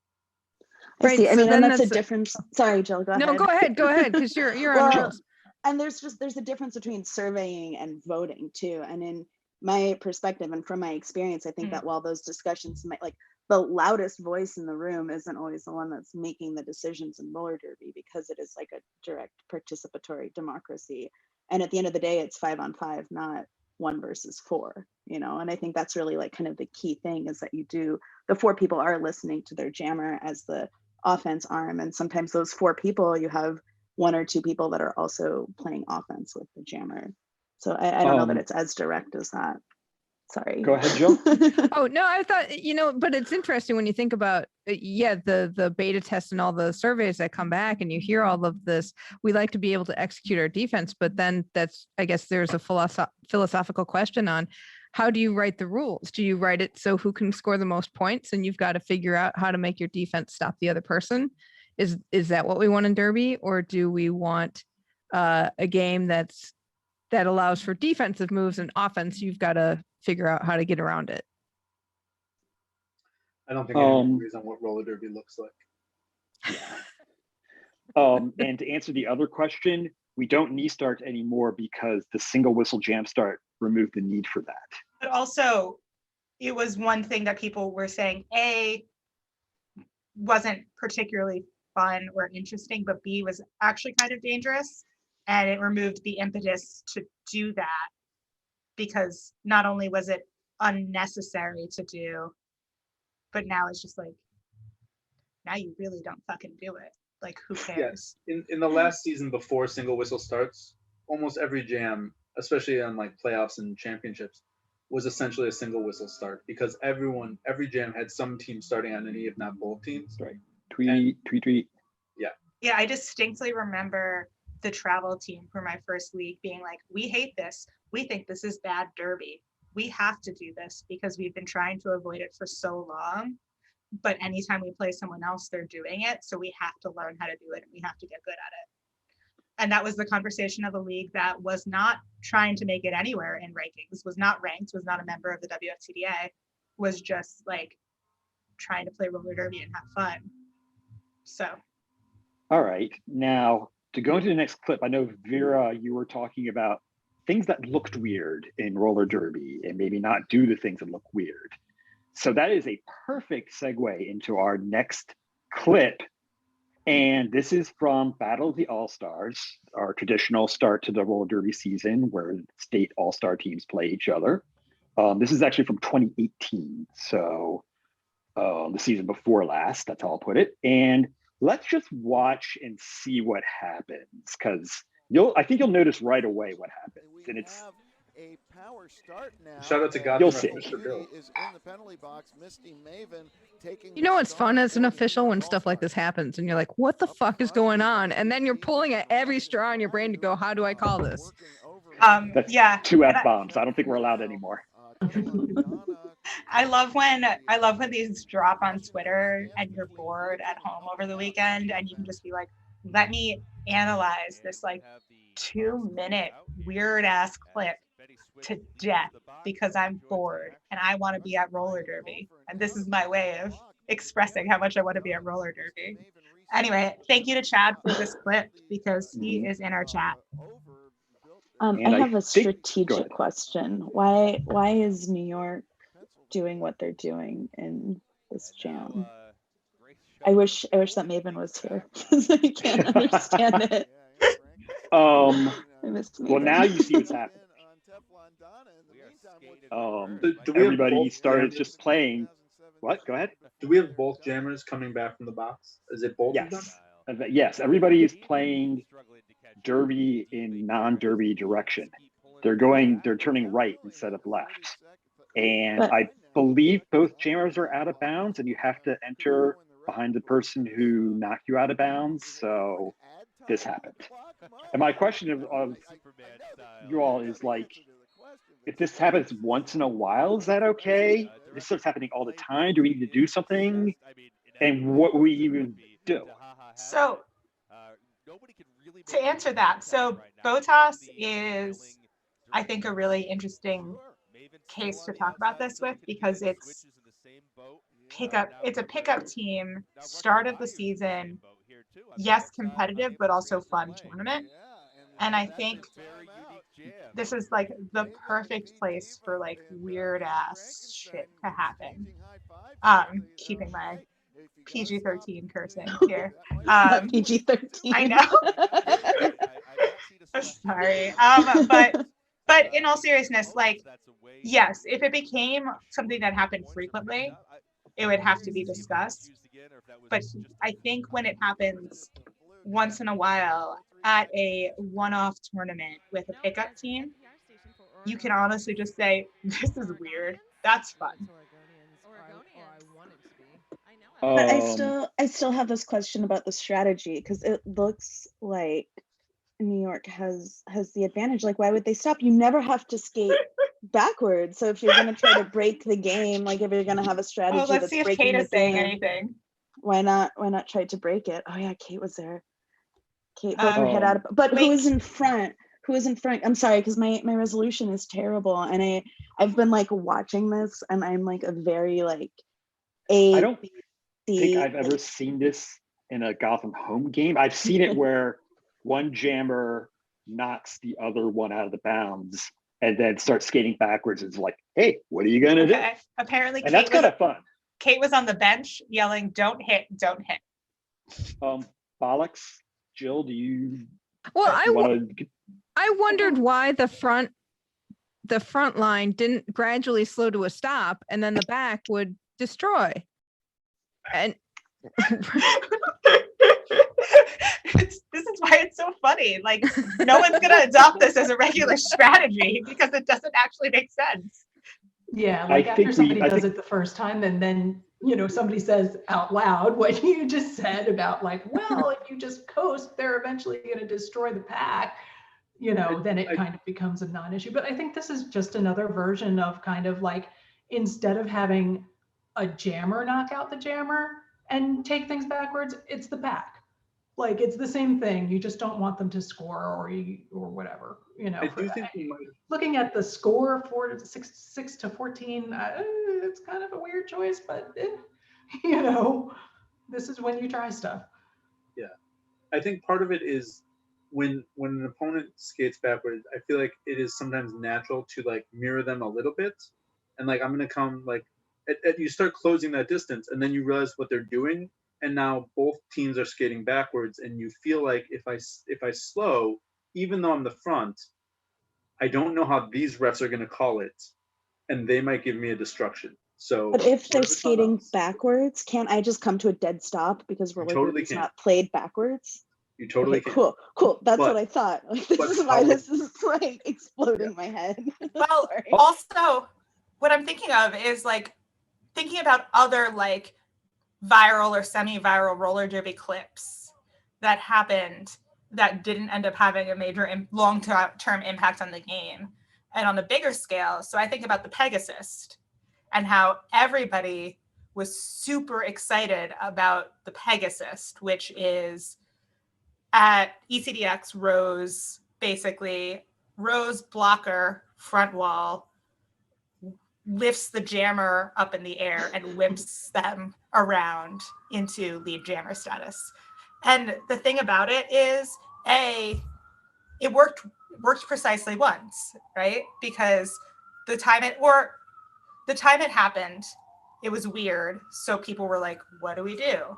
I see. I mean, so and then that's a difference. Sorry, Jill, go ahead. No, go ahead, because you're on Well, rules. and there's a difference between surveying and voting too. And in my perspective and from my experience, I think that while those discussions might, like, the loudest voice in the room isn't always the one that's making the decisions in roller derby, because it is like a direct participatory democracy. And at the end of the day, it's 5-on-5, not 1 versus 4, you know. And I think that's really like kind of the key thing, is that the 4 people are listening to their jammer as the offense arm. And sometimes those 4 people, you have 1 or 2 people that are also playing offense with the jammer. So I don't know that it's as direct as that. Sorry. Go ahead, Jill. Oh no, I thought, but it's interesting when you think about the beta test and all the surveys that come back and you hear all of this. We like to be able to execute our defense, but then I guess there's a philosophical question on how do you write the rules? Do you write it so who can score the most points, and you've got to figure out how to make your defense stop the other person? Is that what we want in Derby, or do we want a game that allows for defensive moves and offense? You've got to figure out how to get around it. I don't think anyone agrees on what roller derby looks like. And to answer the other question, we don't knee start anymore because the single whistle jam start removed the need for that. But also, it was one thing that people were saying, A, wasn't particularly fun or interesting, but B, was actually kind of dangerous. And it removed the impetus to do that, because not only was it unnecessary to do, but now it's just like, now you really don't fucking do it. Like, who cares? In the last season before single whistle starts, almost every jam, especially on like playoffs and championships, was essentially a single whistle start, because every jam had some team starting on any, if not both teams. Right. Tweet. Yeah, I distinctly remember the travel team for my first league being like, we hate this. We think this is bad derby. We have to do this because we've been trying to avoid it for so long. But anytime we play someone else, they're doing it. So we have to learn how to do it, and we have to get good at it. And that was the conversation of a league that was not trying to make it anywhere in rankings, was not ranked, was not a member of the WFTDA, was just like trying to play roller derby and have fun. So. All right. Now, to go into the next clip, I know, Vera, you were talking about things that looked weird in roller derby and maybe not do the things that look weird. So that is a perfect segue into our next clip. And this is from Battle of the All-Stars, our traditional start to the roller derby season where state all-star teams play each other. This is actually from 2018. So the season before last, that's how I'll put it. And let's just watch and see what happens, because I think you'll notice right away what happens. And it's a power start now. Shout out to God. You'll see. Is in the penalty box. Misty Maven taking. You know what's fun as an official when stuff like this happens and you're like, what the fuck is going on? And then you're pulling at every straw in your brain to go, how do I call this? That's yeah. 2 F-bombs. I don't think we're allowed anymore. I love when these drop on Twitter and you're bored at home over the weekend and you can just be like, let me analyze this like 2-minute weird ass clip to death because I'm bored and I want to be at roller derby. And this is my way of expressing how much I want to be at roller derby. Anyway, thank you to Chad for this clip because he is in our chat. I have a strategic question. Why is New York doing what they're doing in this jam? I wish that Maven was here because I can't understand it. I miss Maven. Well, now you see what's happening. Everybody started just playing. What? Go ahead. Do we have both jammers coming back from the box? Is it both of them? Yes, everybody is playing derby in non-derby direction. They're turning right instead of left. And I believe both jammers are out of bounds and you have to enter behind the person who knocked you out of bounds. So this happened. And my question of you all is like, if this happens once in a while, is that okay? This starts happening all the time. Do we need to do something? And what we even do? So to answer that, so Botas is, I think, a really interesting case to talk about this with because it's a pickup team, start of the season, yes, competitive, but also fun tournament. And I think this is like the perfect place for like weird ass shit to happen. Keeping my PG-13 cursing here. PG-13. I know. I'm sorry. But in all seriousness, like, yes, if it became something that happened frequently, it would have to be discussed. But I think when it happens once in a while at a one-off tournament with a pickup team, you can honestly just say, this is weird. That's fun. But Um, I still have this question about the strategy because it looks like New York has the advantage. Like, why would they stop? You never have to skate backwards. So if you're gonna try to break the game, like if you're gonna have a strategy Oh, let's that's see if breaking Kate the is saying game, anything. why not try to break it? Oh yeah, Kate was there. Kate broke her head Um, out. But wait. who is in front? Who is in front? I'm sorry, because my resolution is terrible, and I've been like watching this, and I'm like a very like I A don't B think C. I've ever seen this in a Gotham home game. I've seen it where one jammer knocks the other one out of the bounds and then starts skating backwards. It's like, hey, what are you gonna do? Okay. Apparently, And that's kind of fun. Kate was on the bench yelling, "Don't hit, don't hit." Bollocks, Jill, do you Well, want to? I wondered why the front line didn't gradually slow to a stop and then the back would destroy. And this is why it's so funny. Like, no one's gonna adopt this as a regular strategy because it doesn't actually make sense. Yeah, like after somebody does it the first time, and then somebody says out loud what you just said about like, well, if you just coast, they're eventually going to destroy the pack. Then it kind of becomes a non-issue. But I think this is just another version of kind of like, instead of having a jammer knock out the jammer and take things backwards, it's the pack. Like it's the same thing. You just don't want them to score or whatever. I do think we might. Looking at the score, 6 to 14, it's kind of a weird choice, but this is when you try stuff. Yeah, I think part of it is when an opponent skates backwards, I feel like it is sometimes natural to like mirror them a little bit, and like I'm gonna come like you start closing that distance, and then you realize what they're doing, and now both teams are skating backwards, and you feel like if I slow, even though I'm the front, I don't know how these refs are gonna call it, and they might give me a destruction. So, but if they're skating backwards, can't I just come to a dead stop because roller derby is not played backwards? You totally can. Cool. That's what I thought. Like, this is why this is like exploding my head. Well, also, what I'm thinking of is like thinking about other like viral or semi-viral roller derby clips that happened that didn't end up having a major long-term impact on the game and on a bigger scale. So I think about the Pegasus and how everybody was super excited about the Pegasus, which is at ECDX Rose blocker front wall lifts the jammer up in the air and whips them around into lead jammer status. And the thing about it is, it worked precisely once, right? Because the time it happened, it was weird. So people were like, what do we do?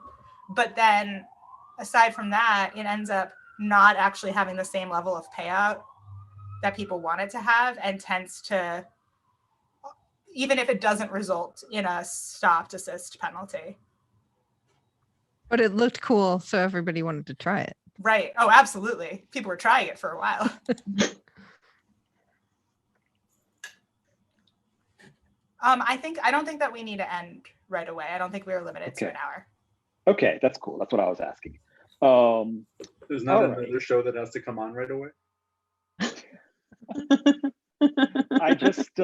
But then aside from that, it ends up not actually having the same level of payout that people want it to have, and tends to, even if it doesn't result in a stopped assist penalty. But it looked cool, so everybody wanted to try it. Right. Oh, absolutely. People were trying it for a while. I don't think that we need to end right away. I don't think we were limited to an hour. Okay, that's cool. That's what I was asking. There's not another show that has to come on right away. I just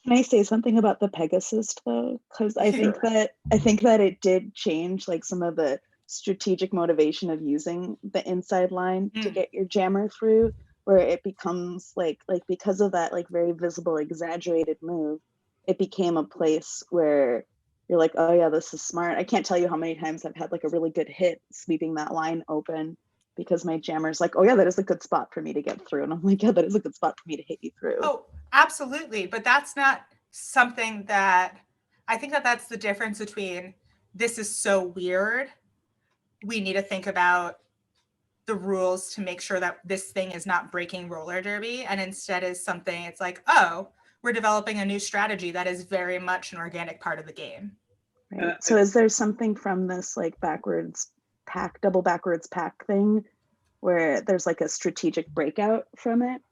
Can I say something about the Pegasus though? Because I think that it did change like some of the strategic motivation of using the inside line to get your jammer through, where it becomes like because of that like very visible exaggerated move, it became a place where you're like, oh yeah, this is smart. I can't tell you how many times I've had like a really good hit sweeping that line open because my jammer's like, oh yeah, that is a good spot for me to get through. And I'm like, yeah, that is a good spot for me to hit you through. Oh, absolutely. But that's not something that, I think that that's the difference between this is so weird. We need to think about the rules to make sure that this thing is not breaking roller derby, and instead is something, it's like, oh, we're developing a new strategy that is very much an organic part of the game. Right. So is there something from this like double backwards pack thing where there's like a strategic breakout from it.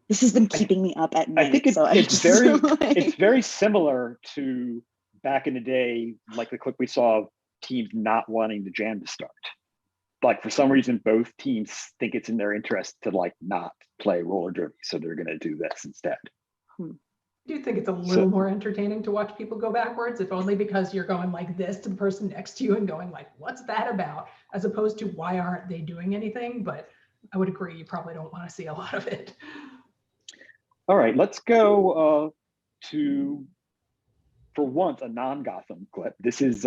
This has been keeping me up at night. I think so it's just, very like, it's very similar to back in the day, like the clip we saw of teams not wanting the jam to start. Like for some reason, both teams think it's in their interest to like not play roller derby, so they're going to do this instead. I do think it's a little more entertaining to watch people go backwards, if only because you're going like this to the person next to you and going like, what's that about? As opposed to why aren't they doing anything? But I would agree, you probably don't want to see a lot of it. All right, let's go to, for once, a non-Gotham clip. This is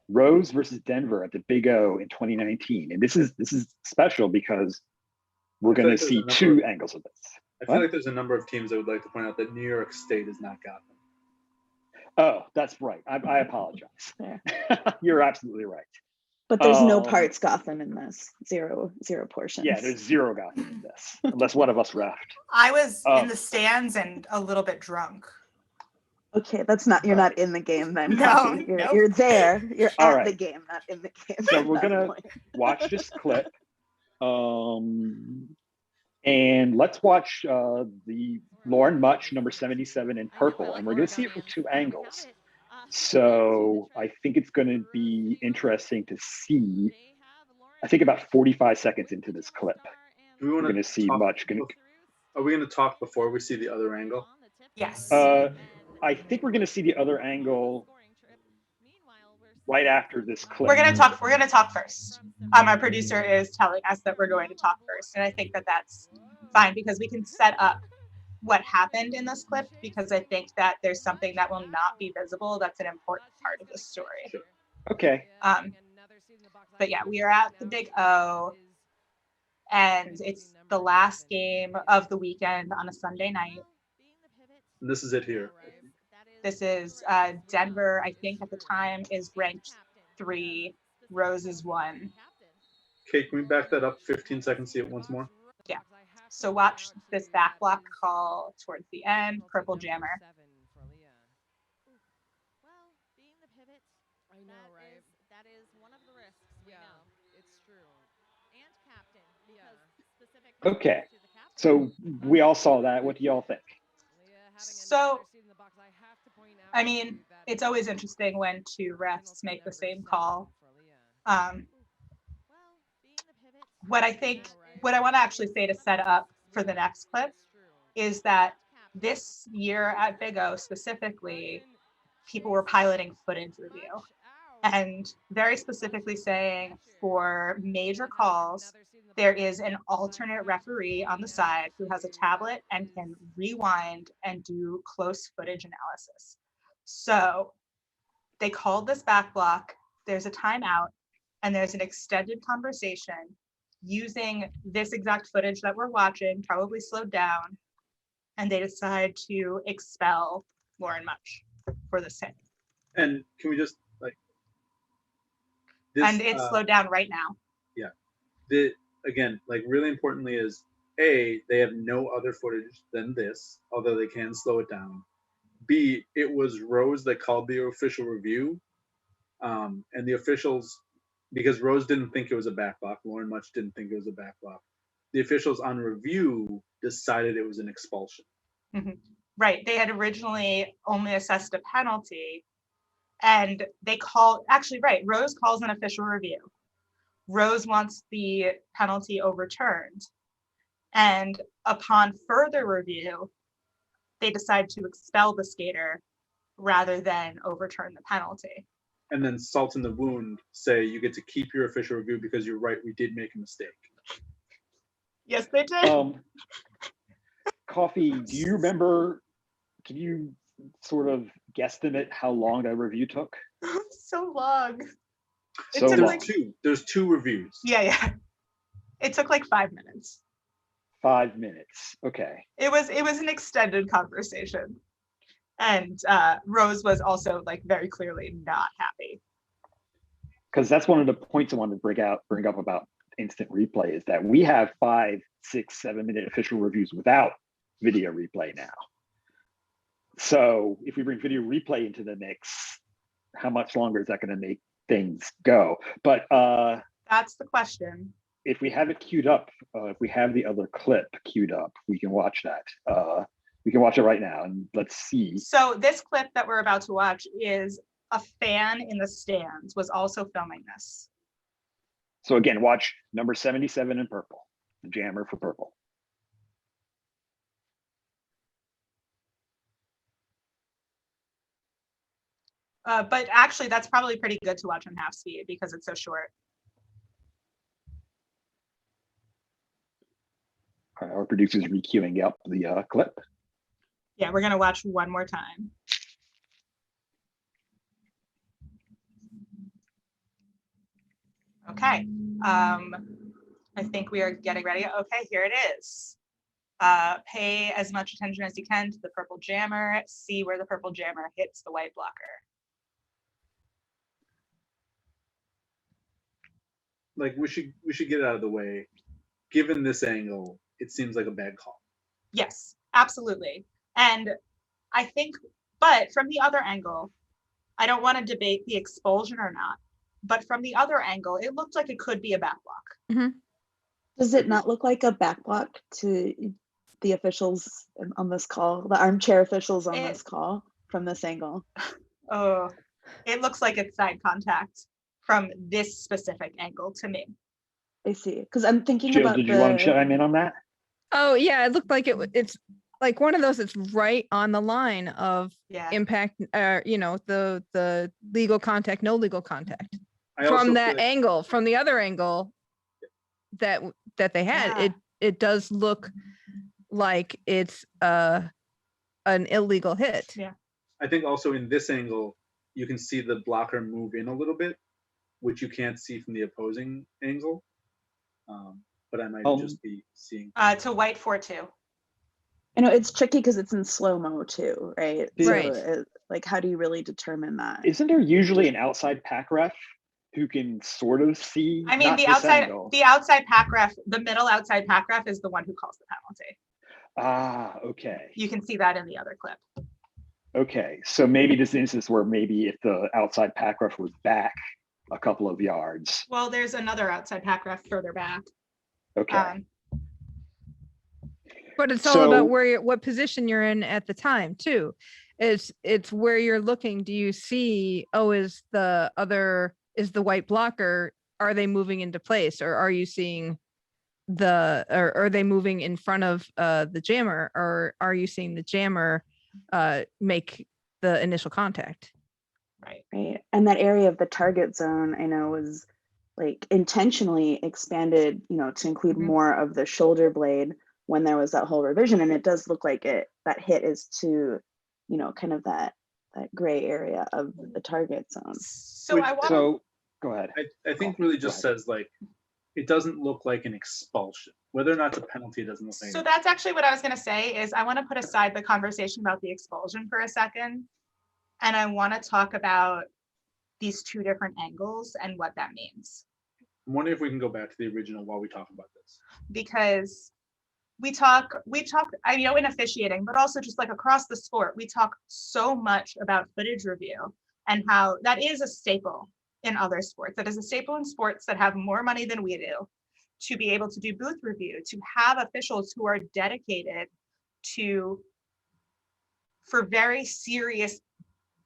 Rose versus Denver at the Big O in 2019. And this is special because we're going to see two angles of this. I feel like there's a number of teams that would like to point out that New York State is not Gotham. Oh, that's right. I apologize. You're absolutely right. But there's no parts Gotham in this. Zero portions. Yeah, there's zero Gotham in this, unless one of us refed. I was in the stands and a little bit drunk. Okay, that's not, you're not in the game then. No, Coffee. You're there. You're All at right. the game, not in the game. So we're gonna watch this clip. And let's watch the Lauren Much, number 77 in purple, and we're gonna see it from two angles. So I think it's gonna be interesting to see. I think about 45 seconds into this clip, we're gonna see Much. Are we gonna talk before we see the other angle? Yes. I think we're gonna see the other angle right after this clip. We're gonna talk first. Our producer is telling us that we're going to talk first, and I think that that's fine because we can set up what happened in this clip, because I think that there's something that will not be visible that's an important part of the story. Okay. But yeah, we are at the Big O, and it's the last game of the weekend on a Sunday night. And this is it here. This is Denver, I think at the time, is ranked 3, Rose is 1. Kate, can we back that up 15 seconds, see it once more? Yeah. So watch this back block call towards the end, purple jammer. Well, being the pivot, I know, right? That is one of the risks. Yeah, it's true. And captain, because specific. Okay. So we all saw that. What do y'all think? So, I mean, it's always interesting when two refs make the same call. What I want to actually say to set up for the next clip is that this year at Big O specifically, people were piloting footage review and very specifically saying for major calls, there is an alternate referee on the side who has a tablet and can rewind and do close footage analysis. So they called this back block, there's a timeout, and there's an extended conversation using this exact footage that we're watching, probably slowed down, and they decide to expel Lauren Much for this hit. And can we just like this, and it's slowed down right now. Yeah. Again, like really importantly is A, they have no other footage than this, although they can slow it down. B, it was Rose that called the official review. And the officials, because Rose didn't think it was a back block, Lauren Much didn't think it was a back block. The officials on review decided it was an expulsion. Mm-hmm. Right. They had originally only assessed a penalty, and they called, actually, right, Rose calls an official review. Rose wants the penalty overturned. And upon further review, they decide to expel the skater rather than overturn the penalty. And then salt in the wound say you get to keep your official review because you're right, we did make a mistake. Yes, they did. Coffee, do you remember, can you sort of guesstimate how long that review took? So long. So it took long. like, There's two reviews. Yeah. It took like 5 minutes. 5 minutes. Okay. It was an extended conversation. And Rose was also like very clearly not happy. Because that's one of the points I wanted to bring up about instant replay is that we have 5, 6, 7 minute official reviews without video replay now. So if we bring video replay into the mix, how much longer is that going to make things go? But that's the question. if we have it queued up, if we have the other clip queued up, we can watch that. We can watch it right now, and let's see. So this clip that we're about to watch is a fan in the stands was also filming this. So again, watch number 77 in purple, the jammer for purple. But actually, that's probably pretty good to watch on half speed because it's so short. All right, our producer's requeuing up the clip. Yeah, we're gonna watch one more time. Okay, I think we are getting ready. Okay, here it is. Pay as much attention as you can to the purple jammer. See where the purple jammer hits the white blocker. Like we should get it out of the way. Given this angle, it seems like a bad call. Yes, absolutely. And I think, but from the other angle, I don't want to debate the expulsion or not, but from the other angle, it looked like it could be a back block. Mm-hmm. Does it not look like a back block to the officials on this call, the armchair officials on this call from this angle? Oh, it looks like it's side contact from this specific angle to me. I see, because I'm thinking Jill, about did you want to chime in on that? Oh yeah, it looked like it's like one of those that's right on the line of impact, you know, the legal contact, no legal contact. From that angle, from the other angle that they had, it does look like it's an illegal hit. Yeah. I think also in this angle, you can see the blocker move in a little bit, which you can't see from the opposing angle. But I might just be seeing. To white 4-2. I know it's tricky because it's in slow-mo too, right? Right. So like, how do you really determine that? Isn't there usually an outside pack ref who can sort of see? I mean, the outside pack ref, the middle outside pack ref is the one who calls the penalty. Ah, okay. You can see that in the other clip. Okay, so maybe this instance where maybe if the outside pack ref was back a couple of yards. Well, there's another outside pack ref further back. Okay. But it's all about what position you're in at the time too. It's where you're looking. Do you see, oh, is the white blocker, are they moving into place, or are you seeing or are they moving in front of the jammer, or are you seeing the jammer make the initial contact? Right. And that area of the target zone, I know, was like intentionally expanded, you know, to include more of the shoulder blade when there was that whole revision. And it does look like that hit is to, you know, kind of that gray area of the target zone. So go ahead. I think really just says like, it doesn't look like an expulsion. Whether or not it's a penalty, it doesn't look like. So that's actually what I was going to say is I want to put aside the conversation about the expulsion for a second. And I want to talk about these two different angles and what that means. I'm wondering if we can go back to the original while we talk about this. Because we talk, I know in officiating, but also just like across the sport, we talk so much about footage review and how that is a staple in other sports. That is a staple in sports that have more money than we do, to be able to do booth review, to have officials who are dedicated to, for very serious,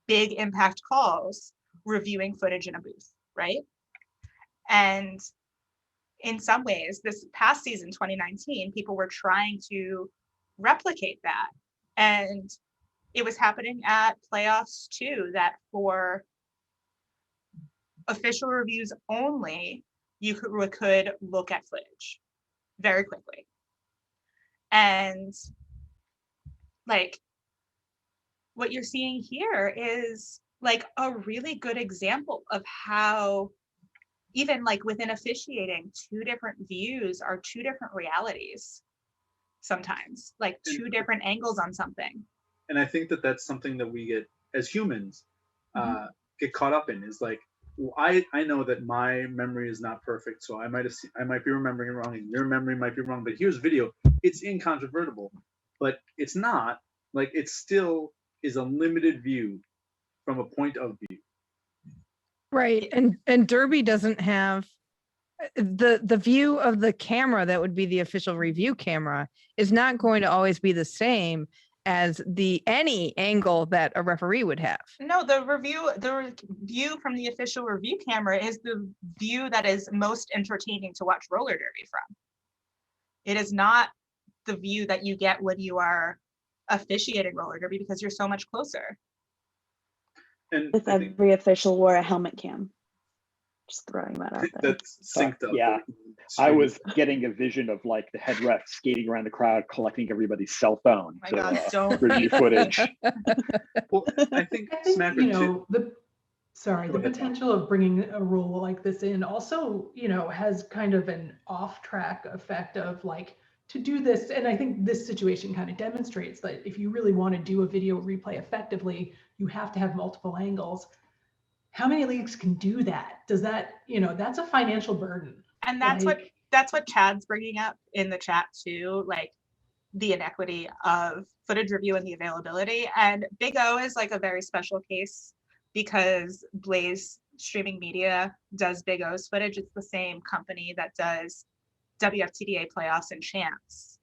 big impact calls, reviewing footage in a booth, right? And in some ways, this past season, 2019, people were trying to replicate that. And it was happening at playoffs too, that for official reviews only, you could look at footage very quickly. And like, what you're seeing here is like a really good example of how even like within officiating, two different views are two different realities sometimes, like two different angles on something. And I think that that's something that we get as humans get caught up in, is like, well, I know that my memory is not perfect, so I might be remembering it wrong, and your memory might be wrong, but here's video, it's incontrovertible, but it's not. Like, it still is a limited view from a point of view. Right. And Derby doesn't have, the view of the camera that would be the official review camera is not going to always be the same as any angle that a referee would have. No, the view from the official review camera is the view that is most entertaining to watch roller derby from. It is not the view that you get when you are officiating roller derby because you're so much closer. And If every official wore a helmet cam. Just throwing that out there. that's synced up. Yeah, I was getting a vision of like the head ref skating around the crowd, collecting everybody's cell phone Oh my to God, don't review footage. Well, I think Smackard you too. know, the Go ahead, potential of bringing a rule like this in also, has kind of an off-track effect of like to do this. And I think this situation kind of demonstrates that if you really want to do a video replay effectively, you have to have multiple angles. How many leagues can do that? Does that, that's a financial burden. And that's what Chad's bringing up in the chat too, like the inequity of footage review and the availability. And Big O is like a very special case because Blaze Streaming Media does Big O's footage. It's the same company that does WFTDA playoffs and champs.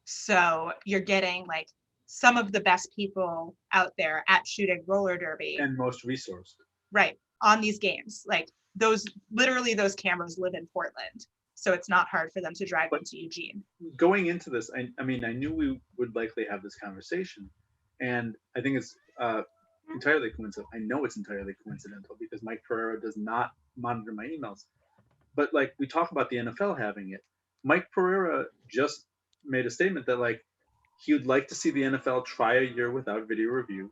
So you're getting like some of the best people out there at shooting roller derby. And most resourced. Right, on these games. Like those cameras live in Portland. So it's not hard for them to drive into Eugene. Going into this, I mean, I knew we would likely have this conversation. And I think it's entirely coincidental. I know it's entirely coincidental because Mike Pereira does not monitor my emails. But like we talk about the NFL having it. Mike Pereira just made a statement that like he would like to see the NFL try a year without video review.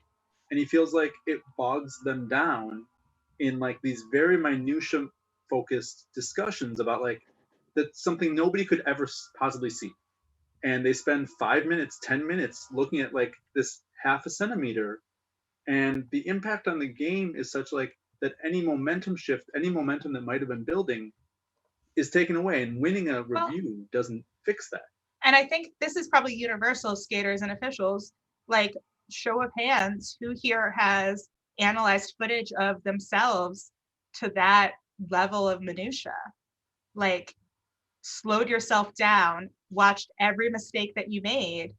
And he feels like it bogs them down in like these very minutia focused discussions about like that's something nobody could ever possibly see. And they spend 5 minutes, 10 minutes looking at like this half a centimeter. And the impact on the game is such like that any momentum shift, any momentum that might have been building is taken away, and winning a review doesn't fix that. And I think this is probably universal, skaters and officials, like show of hands, who here has analyzed footage of themselves to that level of minutia? Like slowed yourself down, watched every mistake that you made.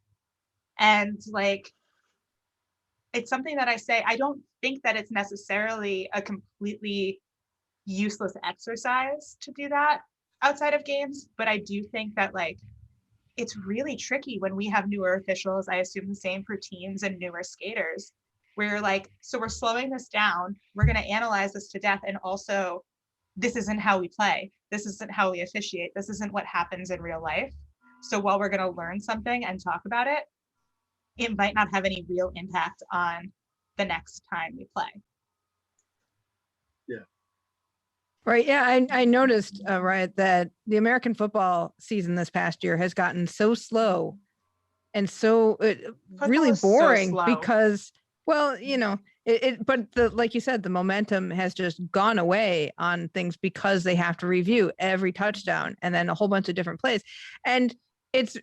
And like, it's something that I say, I don't think that it's necessarily a completely useless exercise to do that outside of games, but I do think that like, it's really tricky when we have newer officials. I assume the same for teams and newer skaters, where you're like, so we're slowing this down. We're going to analyze this to death. And also, this isn't how we play. This isn't how we officiate. This isn't what happens in real life. So while we're going to learn something and talk about it, it might not have any real impact on the next time we play. Yeah. Right. Yeah, I noticed, Riot, that the American football season this past year has gotten so slow and so really boring because, well, but like you said, the momentum has just gone away on things because they have to review every touchdown and then a whole bunch of different plays. And it's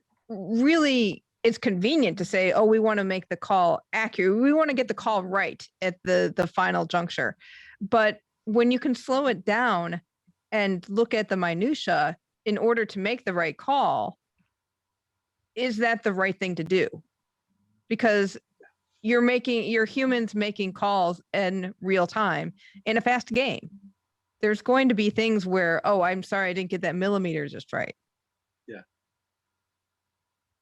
convenient to say, oh, we want to make the call accurate. We want to get the call right at the final juncture. But when you can slow it down and look at the minutia in order to make the right call, is that the right thing to do? Because you're humans making calls in real time in a fast game. There's going to be things where, oh, I'm sorry, I didn't get that millimeter just right. Yeah.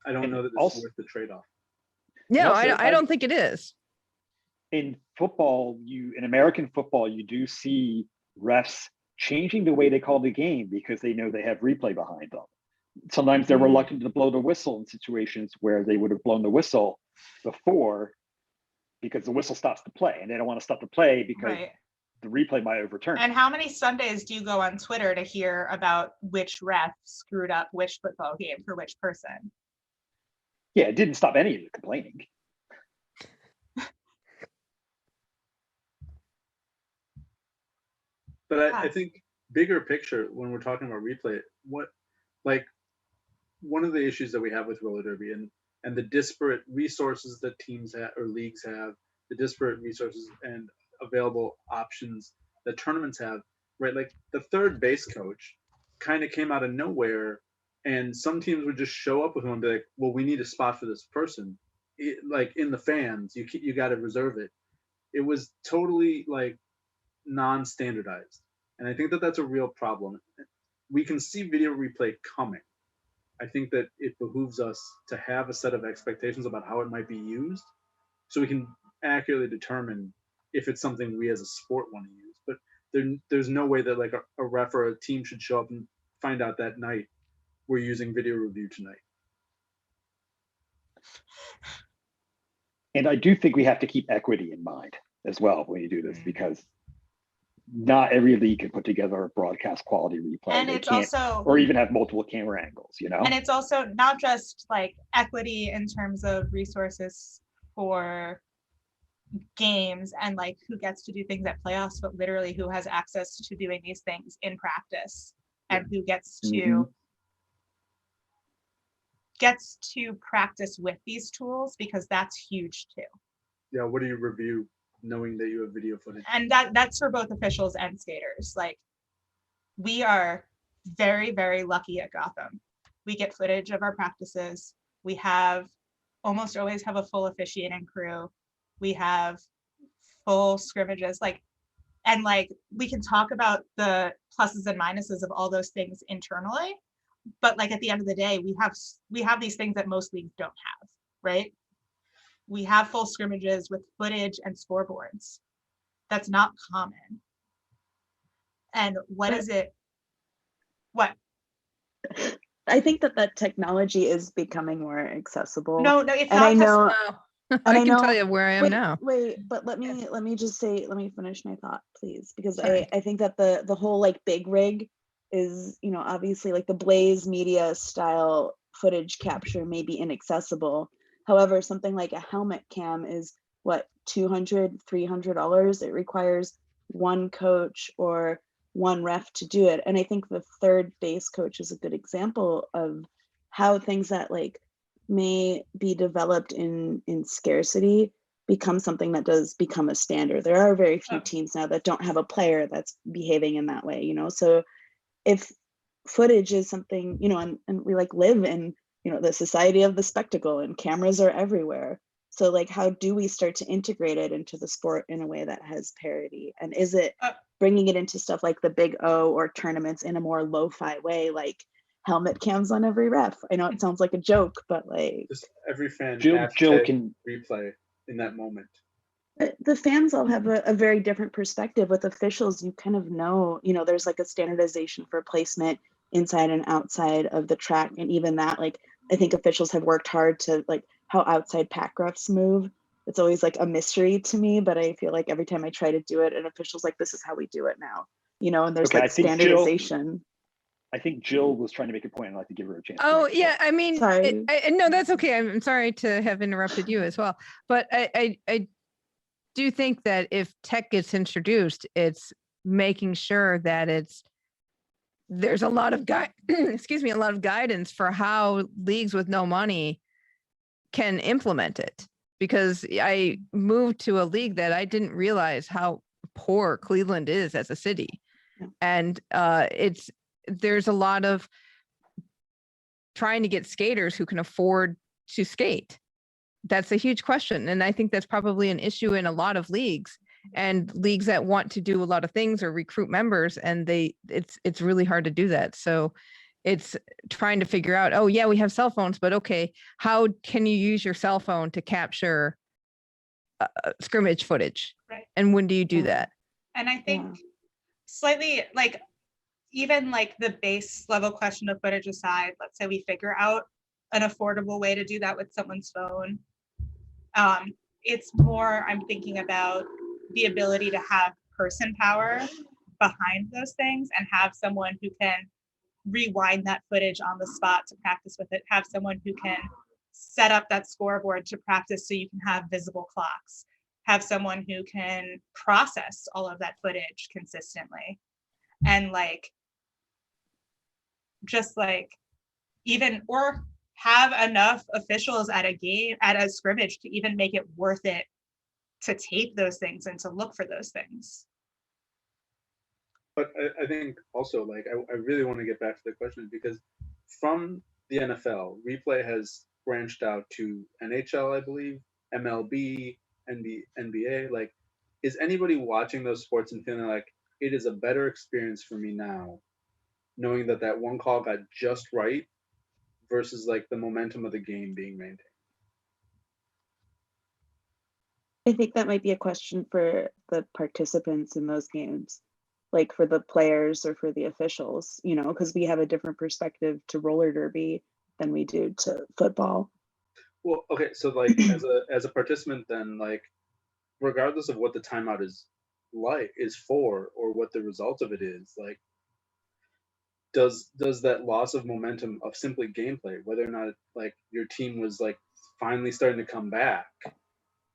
I don't know that this is worth the trade-off. No, I don't think it is. In football, in American football, you do see refs changing the way they call the game because they know they have replay behind them. Sometimes they're reluctant to blow the whistle in situations where they would have blown the whistle before because the whistle stops the play, and they don't want to stop the play because the replay might overturn. And how many Sundays do you go on Twitter to hear about which ref screwed up which football game for which person? Yeah, it didn't stop any of the complaining. But I think bigger picture, when we're talking about replay, one of the issues that we have with roller derby and the disparate resources that teams have or leagues have, the disparate resources and available options that tournaments have, right? Like the third base coach kind of came out of nowhere, and some teams would just show up with one and be like, well, we need a spot for this person. Like in the fans, you got to reserve it. It was totally like non-standardized. And I think that that's a real problem. We can see video replay coming. I think that it behooves us to have a set of expectations about how it might be used so we can accurately determine if it's something we as a sport want to use. But there's no way that like a ref or a team should show up and find out that night we're using video review tonight. And I do think we have to keep equity in mind as well when you do this, because not every league can put together a broadcast quality replay. And They it's can't, also, or even have multiple camera angles, you know? and it's also not just like equity in terms of resources for games and like who gets to do things at playoffs, but literally who has access to doing these things in practice and who gets to practice with these tools, because that's huge too. Yeah, what do you review knowing that you have video footage? And that's for both officials and skaters. Like, we are very, very lucky at Gotham. We get footage of our practices. We have almost always have a full officiating crew. We have full scrimmages, and we can talk about the pluses and minuses of all those things internally, but like at the end of the day, we have these things that most leagues don't have, right? We have full scrimmages with footage and scoreboards. That's not common. And what is it? What? I think that technology is becoming more accessible. No, it's and not. I know, I can tell you where I am now. Wait, but let me just say, let me finish my thought, please, because I think that the whole like big rig is, you know, obviously like the Blaze Media style footage capture may be inaccessible. However, something like a helmet cam is what, $200, $300. It requires one coach or one ref to do it. And I think the third base coach is a good example of how things that like may be developed in scarcity become something that does become a standard. There are very few teams now that don't have a player that's behaving in that way, you know? So if footage is something, you know, and we like live in, you know, the society of the spectacle and cameras are everywhere. So like, how do we start to integrate it into the sport in a way that has parity? And is it bringing it into stuff like the Big O or tournaments in a more lo-fi way, like helmet cams on every ref? I know it sounds like a joke, but like just every fan Jill can replay in that moment. The fans all have a very different perspective. With officials, you kind of know, you know, there's like a standardization for placement inside and outside of the track. And even that, like, I think officials have worked hard to like how outside pack refs move. It's always like a mystery to me, but I feel like every time I try to do it, an official's like, this is how we do it now, you know, and there's like standardization. I think Jill was trying to make a point. I'd like to give her a chance. Oh yeah, I mean, sorry. No, that's okay. I'm sorry to have interrupted you as well, but I do think that if tech gets introduced, it's making sure that there's a lot of a lot of guidance for how leagues with no money can implement it. Because I moved to a league that I didn't realize how poor Cleveland is as a city, and there's a lot of trying to get skaters who can afford to skate. That's a huge question. And I think that's probably an issue in a lot of leagues, and leagues that want to do a lot of things or recruit members, and it's really hard to do that. So it's trying to figure out, oh yeah, we have cell phones, but okay, how can you use your cell phone to capture scrimmage footage? Right. And when do you do that? And I think slightly like, even like the base level question of footage aside, let's say we figure out an affordable way to do that with someone's phone. It's more, I'm thinking about the ability to have person power behind those things and have someone who can rewind that footage on the spot to practice with it, have someone who can set up that scoreboard to practice so you can have visible clocks, have someone who can process all of that footage consistently. And like, just like even, or have enough officials at a game, at a scrimmage to even make it worth it to tape those things and to look for those things. But I think also, like, I really want to get back to the question because from the NFL, replay has branched out to NHL, I believe, MLB, NBA. Like, is anybody watching those sports and feeling like it is a better experience for me now, knowing that that one call got just right versus like the momentum of the game being maintained? I think that might be a question for the participants in those games, like for the players or for the officials, you know, because we have a different perspective to roller derby than we do to football. Well, okay, so like as a participant, then like regardless of what the timeout is for or what the result of it is, like does that loss of momentum of simply gameplay, whether or not like your team was like finally starting to come back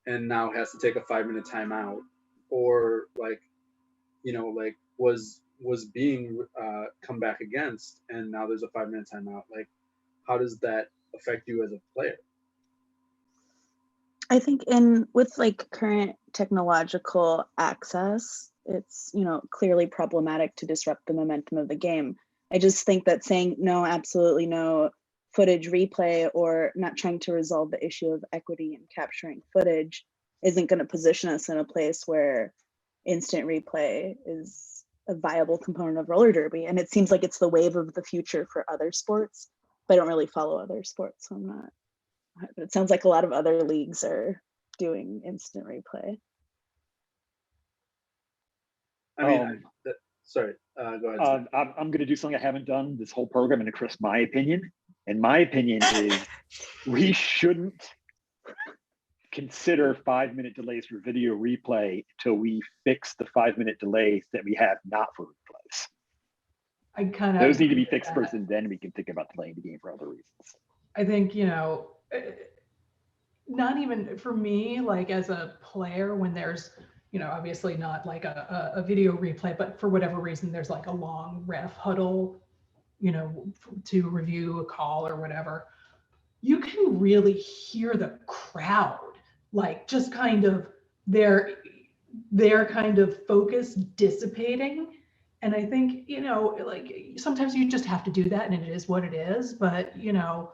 and now has to take a 5-minute timeout, or like, you know, like was being come back against and now there's a 5-minute timeout, like how does that affect you as a player? I think with like current technological access, it's, you know, clearly problematic to disrupt the momentum of the game. I just think that saying no, absolutely no footage replay, or not trying to resolve the issue of equity in capturing footage isn't going to position us in a place where instant replay is a viable component of roller derby. And it seems like it's the wave of the future for other sports, but I don't really follow other sports, so I'm not. It sounds like a lot of other leagues are doing instant replay. I mean, sorry, go ahead. I'm going to do something I haven't done this whole program and express my opinion. And my opinion is we shouldn't consider 5-minute delays for video replay until we fix the 5-minute delays that we have not for replays. Those need to be fixed first, and then we can think about delaying the game for other reasons. I think, you know, not even for me, like as a player, when there's, you know, obviously not like a video replay, but for whatever reason, there's like a long ref huddle, you know, to review a call or whatever, you can really hear the crowd, like just kind of their kind of focus dissipating. And I think, you know, like sometimes you just have to do that and it is what it is, but, you know,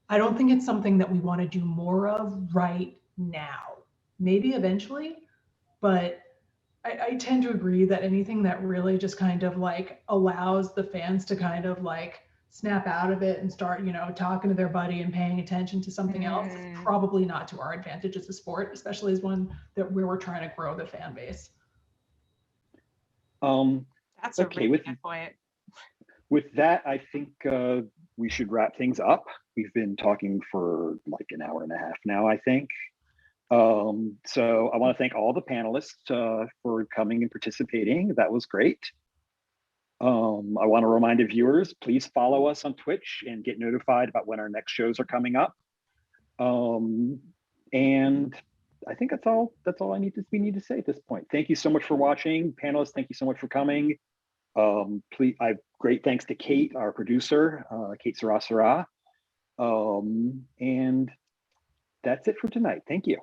I don't think it's something that we want to do more of right now. Maybe eventually, but I tend to agree that anything that really just kind of like allows the fans to kind of like snap out of it and start, you know, talking to their buddy and paying attention to something else is probably not to our advantage as a sport, especially as one that where we're trying to grow the fan base. That's a really good point. With that, I think we should wrap things up. We've been talking for like an hour and a half now, I think. So I want to thank all the panelists for coming and participating. That was great. I want to remind the viewers, please follow us on Twitch and get notified about when our next shows are coming up. And I think that's all we need to say at this point. Thank you so much for watching. Panelists, thank you so much for coming. Great thanks to Kate, our producer, Kate Sarasara. And that's it for tonight. Thank you.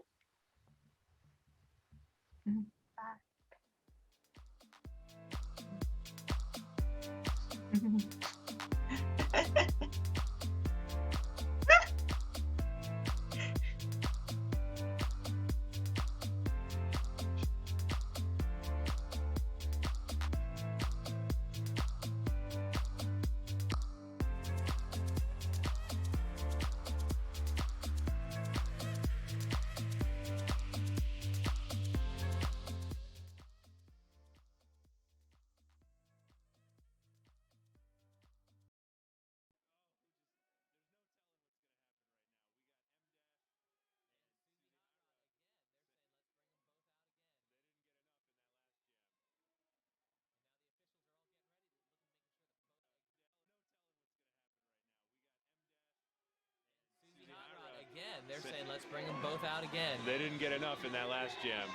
Again, they're saying let's bring them both out again. They didn't get enough in that last jam.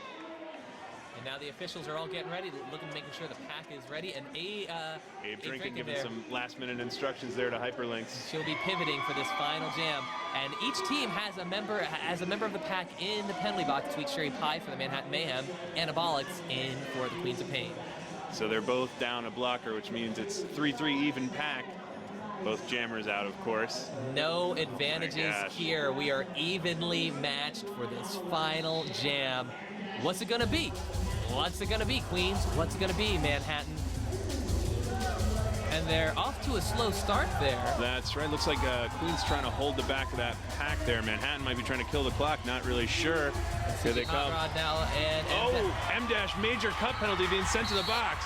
And now the officials are all getting ready, making sure the pack is ready. And Abe Drinkin giving some last-minute instructions there to Hyperlinks. She'll be pivoting for this final jam. And each team has a member of the pack in the penalty box. Sweet Cherry Pie for the Manhattan Mayhem, and Bollocks in for the Queens of Pain. So they're both down a blocker, which means it's 3-3 even pack. Both jammers out, of course. No advantages here. We are evenly matched for this final jam. What's it gonna be? What's it gonna be, Queens? What's it gonna be, Manhattan? And they're off to a slow start there. That's right. Looks like Queens trying to hold the back of that pack there. Manhattan might be trying to kill the clock. Not really sure. Here they come. Hot Rod now, and M-dash major cut penalty being sent to the box.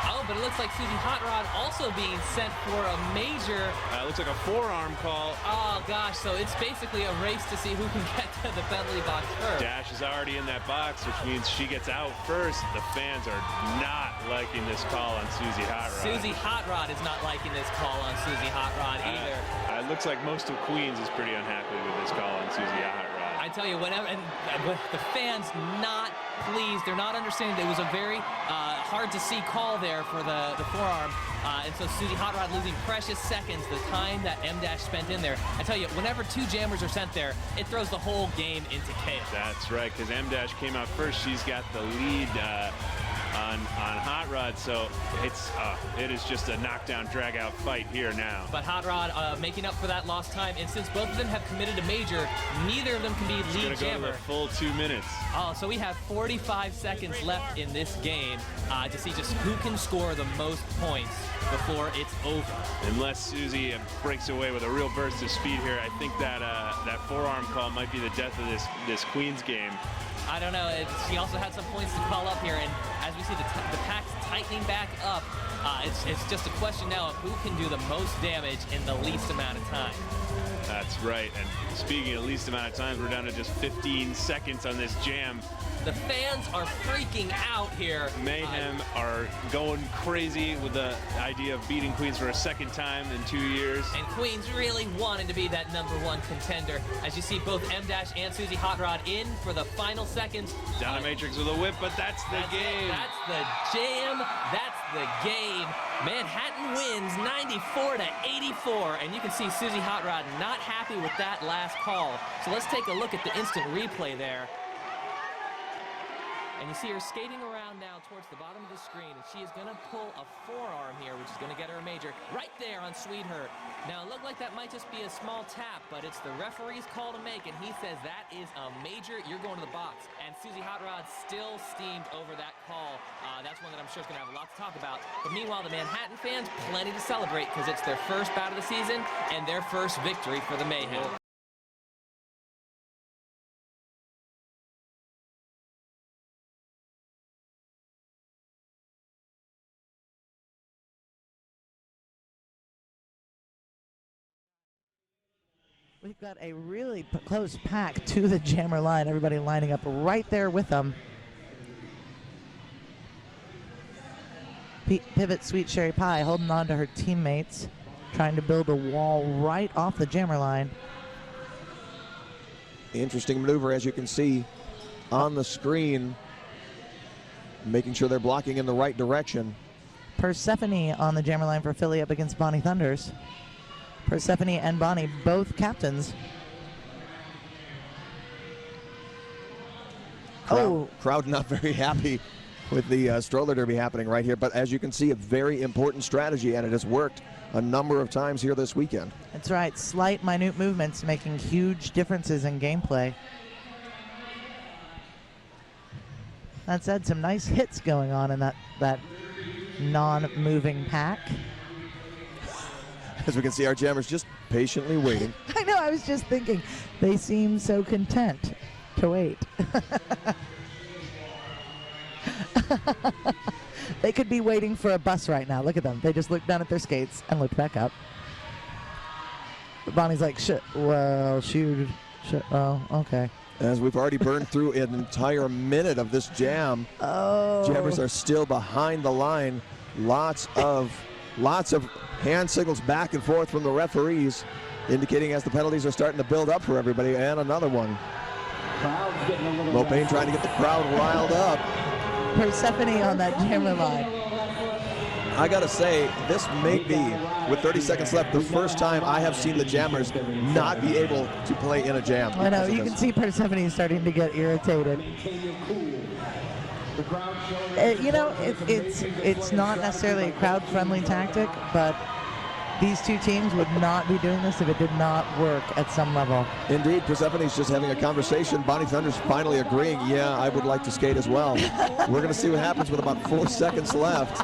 Oh, but it looks like Susie Hot Rod also being sent for a major. Looks like a forearm call. Oh gosh, so it's basically a race to see who can get to the penalty box first. Dash is already in that box, which means she gets out first. The fans are not liking this call on Susie Hot Rod. Susie Hot Rod is not liking this call on Susie Hot Rod either. It looks like most of Queens is pretty unhappy with this call on Susie Hot Rod. I tell you, whenever the fans not pleased, they're not understanding. It was a very hard to see call there for the forearm, and so Susie Hot Rod losing precious seconds, the time that M-dash spent in there. I tell you, whenever two jammers are sent there, it throws the whole game into chaos. That's right, because M-dash came out first. She's got the lead on Hot Rod, so it is just a knockdown, drag-out fight here now. But Hot Rod making up for that lost time, and since both of them have committed a major, neither of them can be lead jammer. Go to the full 2 minutes. Oh, so we have 45 seconds left in this game to see just who can score the most points before it's over. Unless Susie breaks away with a real burst of speed here, I think that that forearm call might be the death of this Queens game. I don't know. She also had some points to call up here, and as we see the pack's tightening back up, it's just a question now of who can do the most damage in the least amount of time. That's right. And speaking of least amount of times, we're down to just 15 seconds on this jam. The fans are freaking out here. Mayhem are going crazy with the idea of beating Queens for a second time in 2 years. And Queens really wanted to be that #1 contender. As you see both M-dash and Susie Hot Rod in for the final seconds. Dominatrix with a whip, but that's the game. That's the jam. That's the game. Manhattan wins 94-84. And you can see Susie Hot Rod not happy with that last call. So let's take a look at the instant replay there. And you see her skating around now towards the bottom of the screen, and she is going to pull a forearm here, which is going to get her a major right there on Sweetheart. Now, it looked like that might just be a small tap, but it's the referee's call to make, and he says that is a major. You're going to the box. And Susie Hot Rod still steamed over that call. That's one that I'm sure is going to have a lot to talk about. But meanwhile, the Manhattan fans, plenty to celebrate because it's their first bout of the season and their first victory for the Mayhem. We've got a really close pack to the jammer line. Everybody lining up right there with them. Pivot Sweet Cherry Pie holding on to her teammates, trying to build a wall right off the jammer line. Interesting maneuver, as you can see on the screen, making sure they're blocking in the right direction. Persephone on the jammer line for Philly up against Bonnie Thunders. Persephone and Bonnie, both captains. Crowd not very happy with the stroller derby happening right here, but as you can see, a very important strategy, and it has worked a number of times here this weekend. That's right, slight, minute movements making huge differences in gameplay. That said, some nice hits going on in that non-moving pack. As we can see, our jammers just patiently waiting. I know, I was just thinking, they seem so content to wait. They could be waiting for a bus right now. Look at them. They just looked down at their skates and looked back up. But Bonnie's like, shit, well, shoot, oh, okay. As we've already burned through an entire minute of this jam. Jammers are still behind the line. Lots of hand signals back and forth from the referees, indicating as the penalties are starting to build up for everybody. And another one. Mopane trying to get the crowd riled up. Persephone on that jammer line. I gotta say, this may be, with 30 seconds left, the first time I have seen the jammers not be able to play in a jam. I know, you can see Persephone starting to get irritated. You know, it's not necessarily a crowd-friendly tactic, but these two teams would not be doing this if it did not work at some level. Indeed, Persephone's just having a conversation. Bonnie Thunder's finally agreeing, yeah, I would like to skate as well. We're going to see what happens with about 4 seconds left.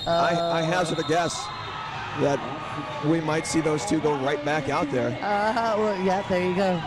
I hazard a guess that we might see those two go right back out there. Well, yeah, there you go.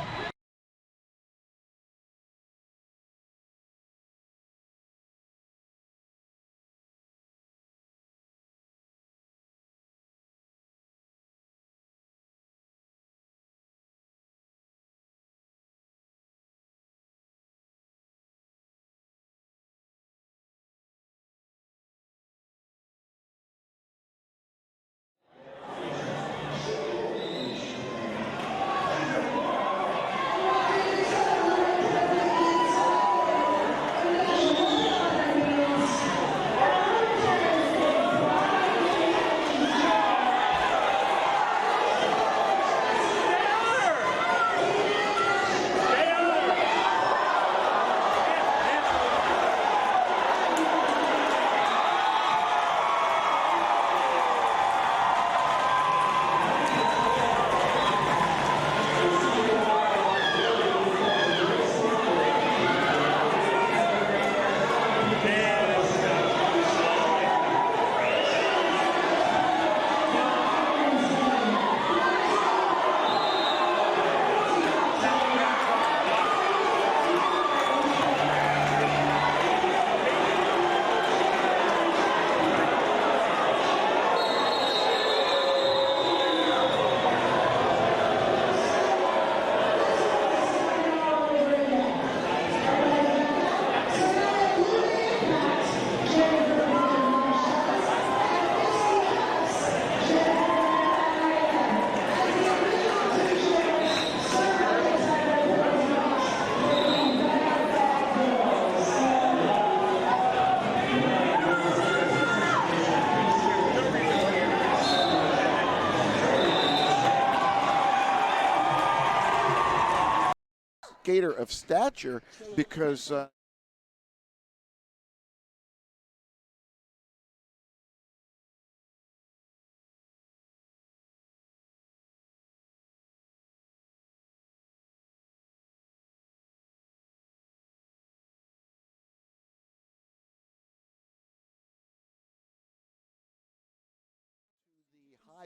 Skater of stature, because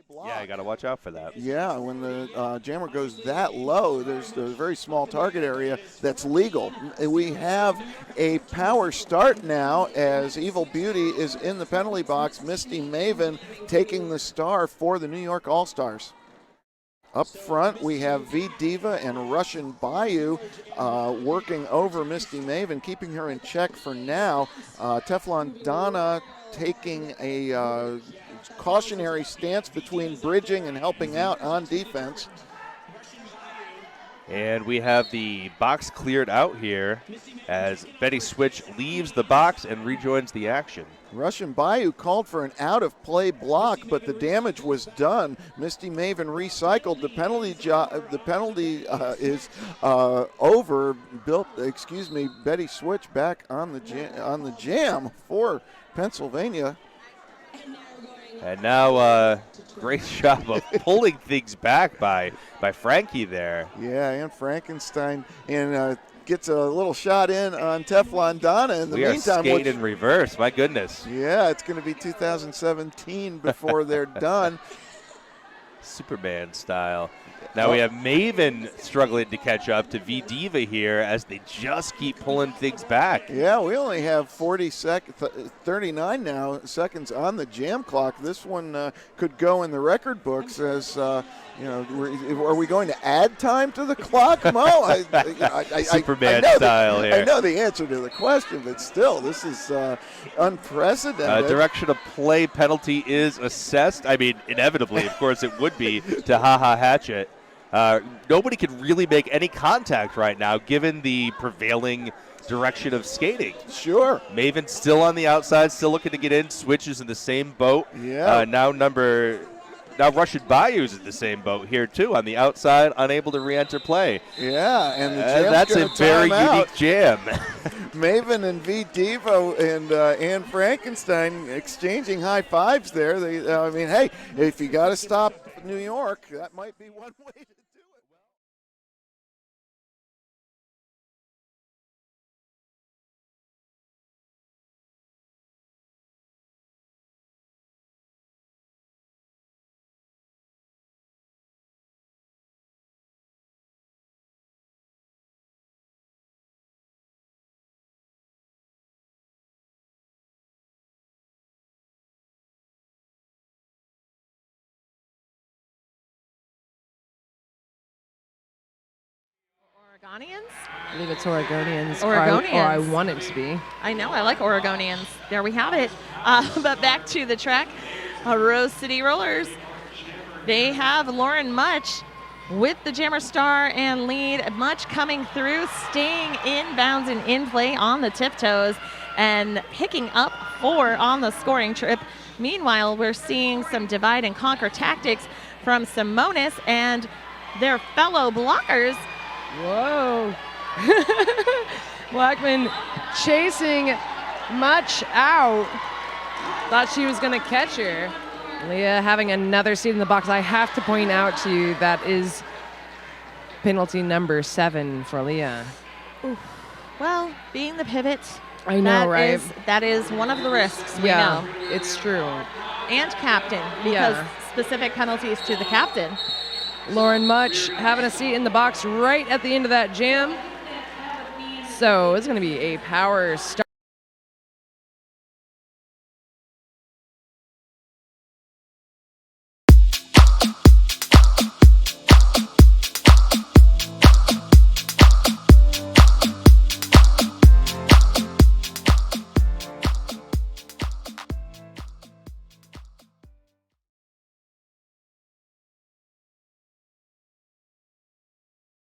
Yeah, you got to watch out for that. yeah, when the jammer goes that low, there's a very small target area that's legal. We have a power start now as Evil Beauty is in the penalty box. Misty Maven taking the star for the New York All-Stars. Up front, we have V Diva and Russian Bayou working over Misty Maven, keeping her in check for now. Teflon Donna taking a cautionary stance between bridging and helping out on defense. And we have the box cleared out here as Betty Switch leaves the box and rejoins the action. Russian Bayou called for an out-of-play block, but the damage was done. Misty Maven recycled. The penalty is over. Betty Switch back on the jam for Pennsylvania. And now great job of pulling things back by Frankie there. Yeah, and Frankenstein and gets a little shot in on Teflon Donna in the meantime. We are skating in reverse, my goodness. Yeah, it's going to be 2017 before they're done. Superman style. Now we have Maven struggling to catch up to V Diva here as they just keep pulling things back. Yeah, we only have 39 now seconds on the jam clock. This one could go in the record books as, are we going to add time to the clock, Mo? Superman style here. I know the answer to the question, but still, this is unprecedented. Direction of play penalty is assessed. I mean, inevitably, of course, it would be to Ha-Ha Hatchet. Nobody can really make any contact right now, given the prevailing direction of skating. Sure. Maven still on the outside, still looking to get in. Switch is in the same boat. Yeah. Now number now Russian Bayou's in the same boat here too, on the outside, unable to re-enter play. Yeah, and the jam's that's a gonna very time out. unique jam. Maven and V Devo and Ann Frankenstein exchanging high fives there. I mean, hey, if you got to stop New York, that might be one way to do it. Oregonians? I believe it's Oregonians. Oregonians. Or I want it to be. I know, I like Oregonians. There we have it. But back to the track, Rose City Rollers. They have Lauren Much with the Jammer Star and lead. Much coming through, staying inbounds and in play on the tiptoes and picking up 4 on the scoring trip. Meanwhile, we're seeing some divide and conquer tactics from Simonis and their fellow blockers. Whoa. Blackman chasing Much out. Thought she was going to catch her. Leah having another seat in the box. I have to point out to you that is penalty number 7 for Leah. Oof. Well, being the pivot, I know, right? That is one of the risks, we yeah, know. it's true. And captain, because specific penalties to the captain. Lauren Much having a seat in the box right at the end of that jam. So it's going to be a power start.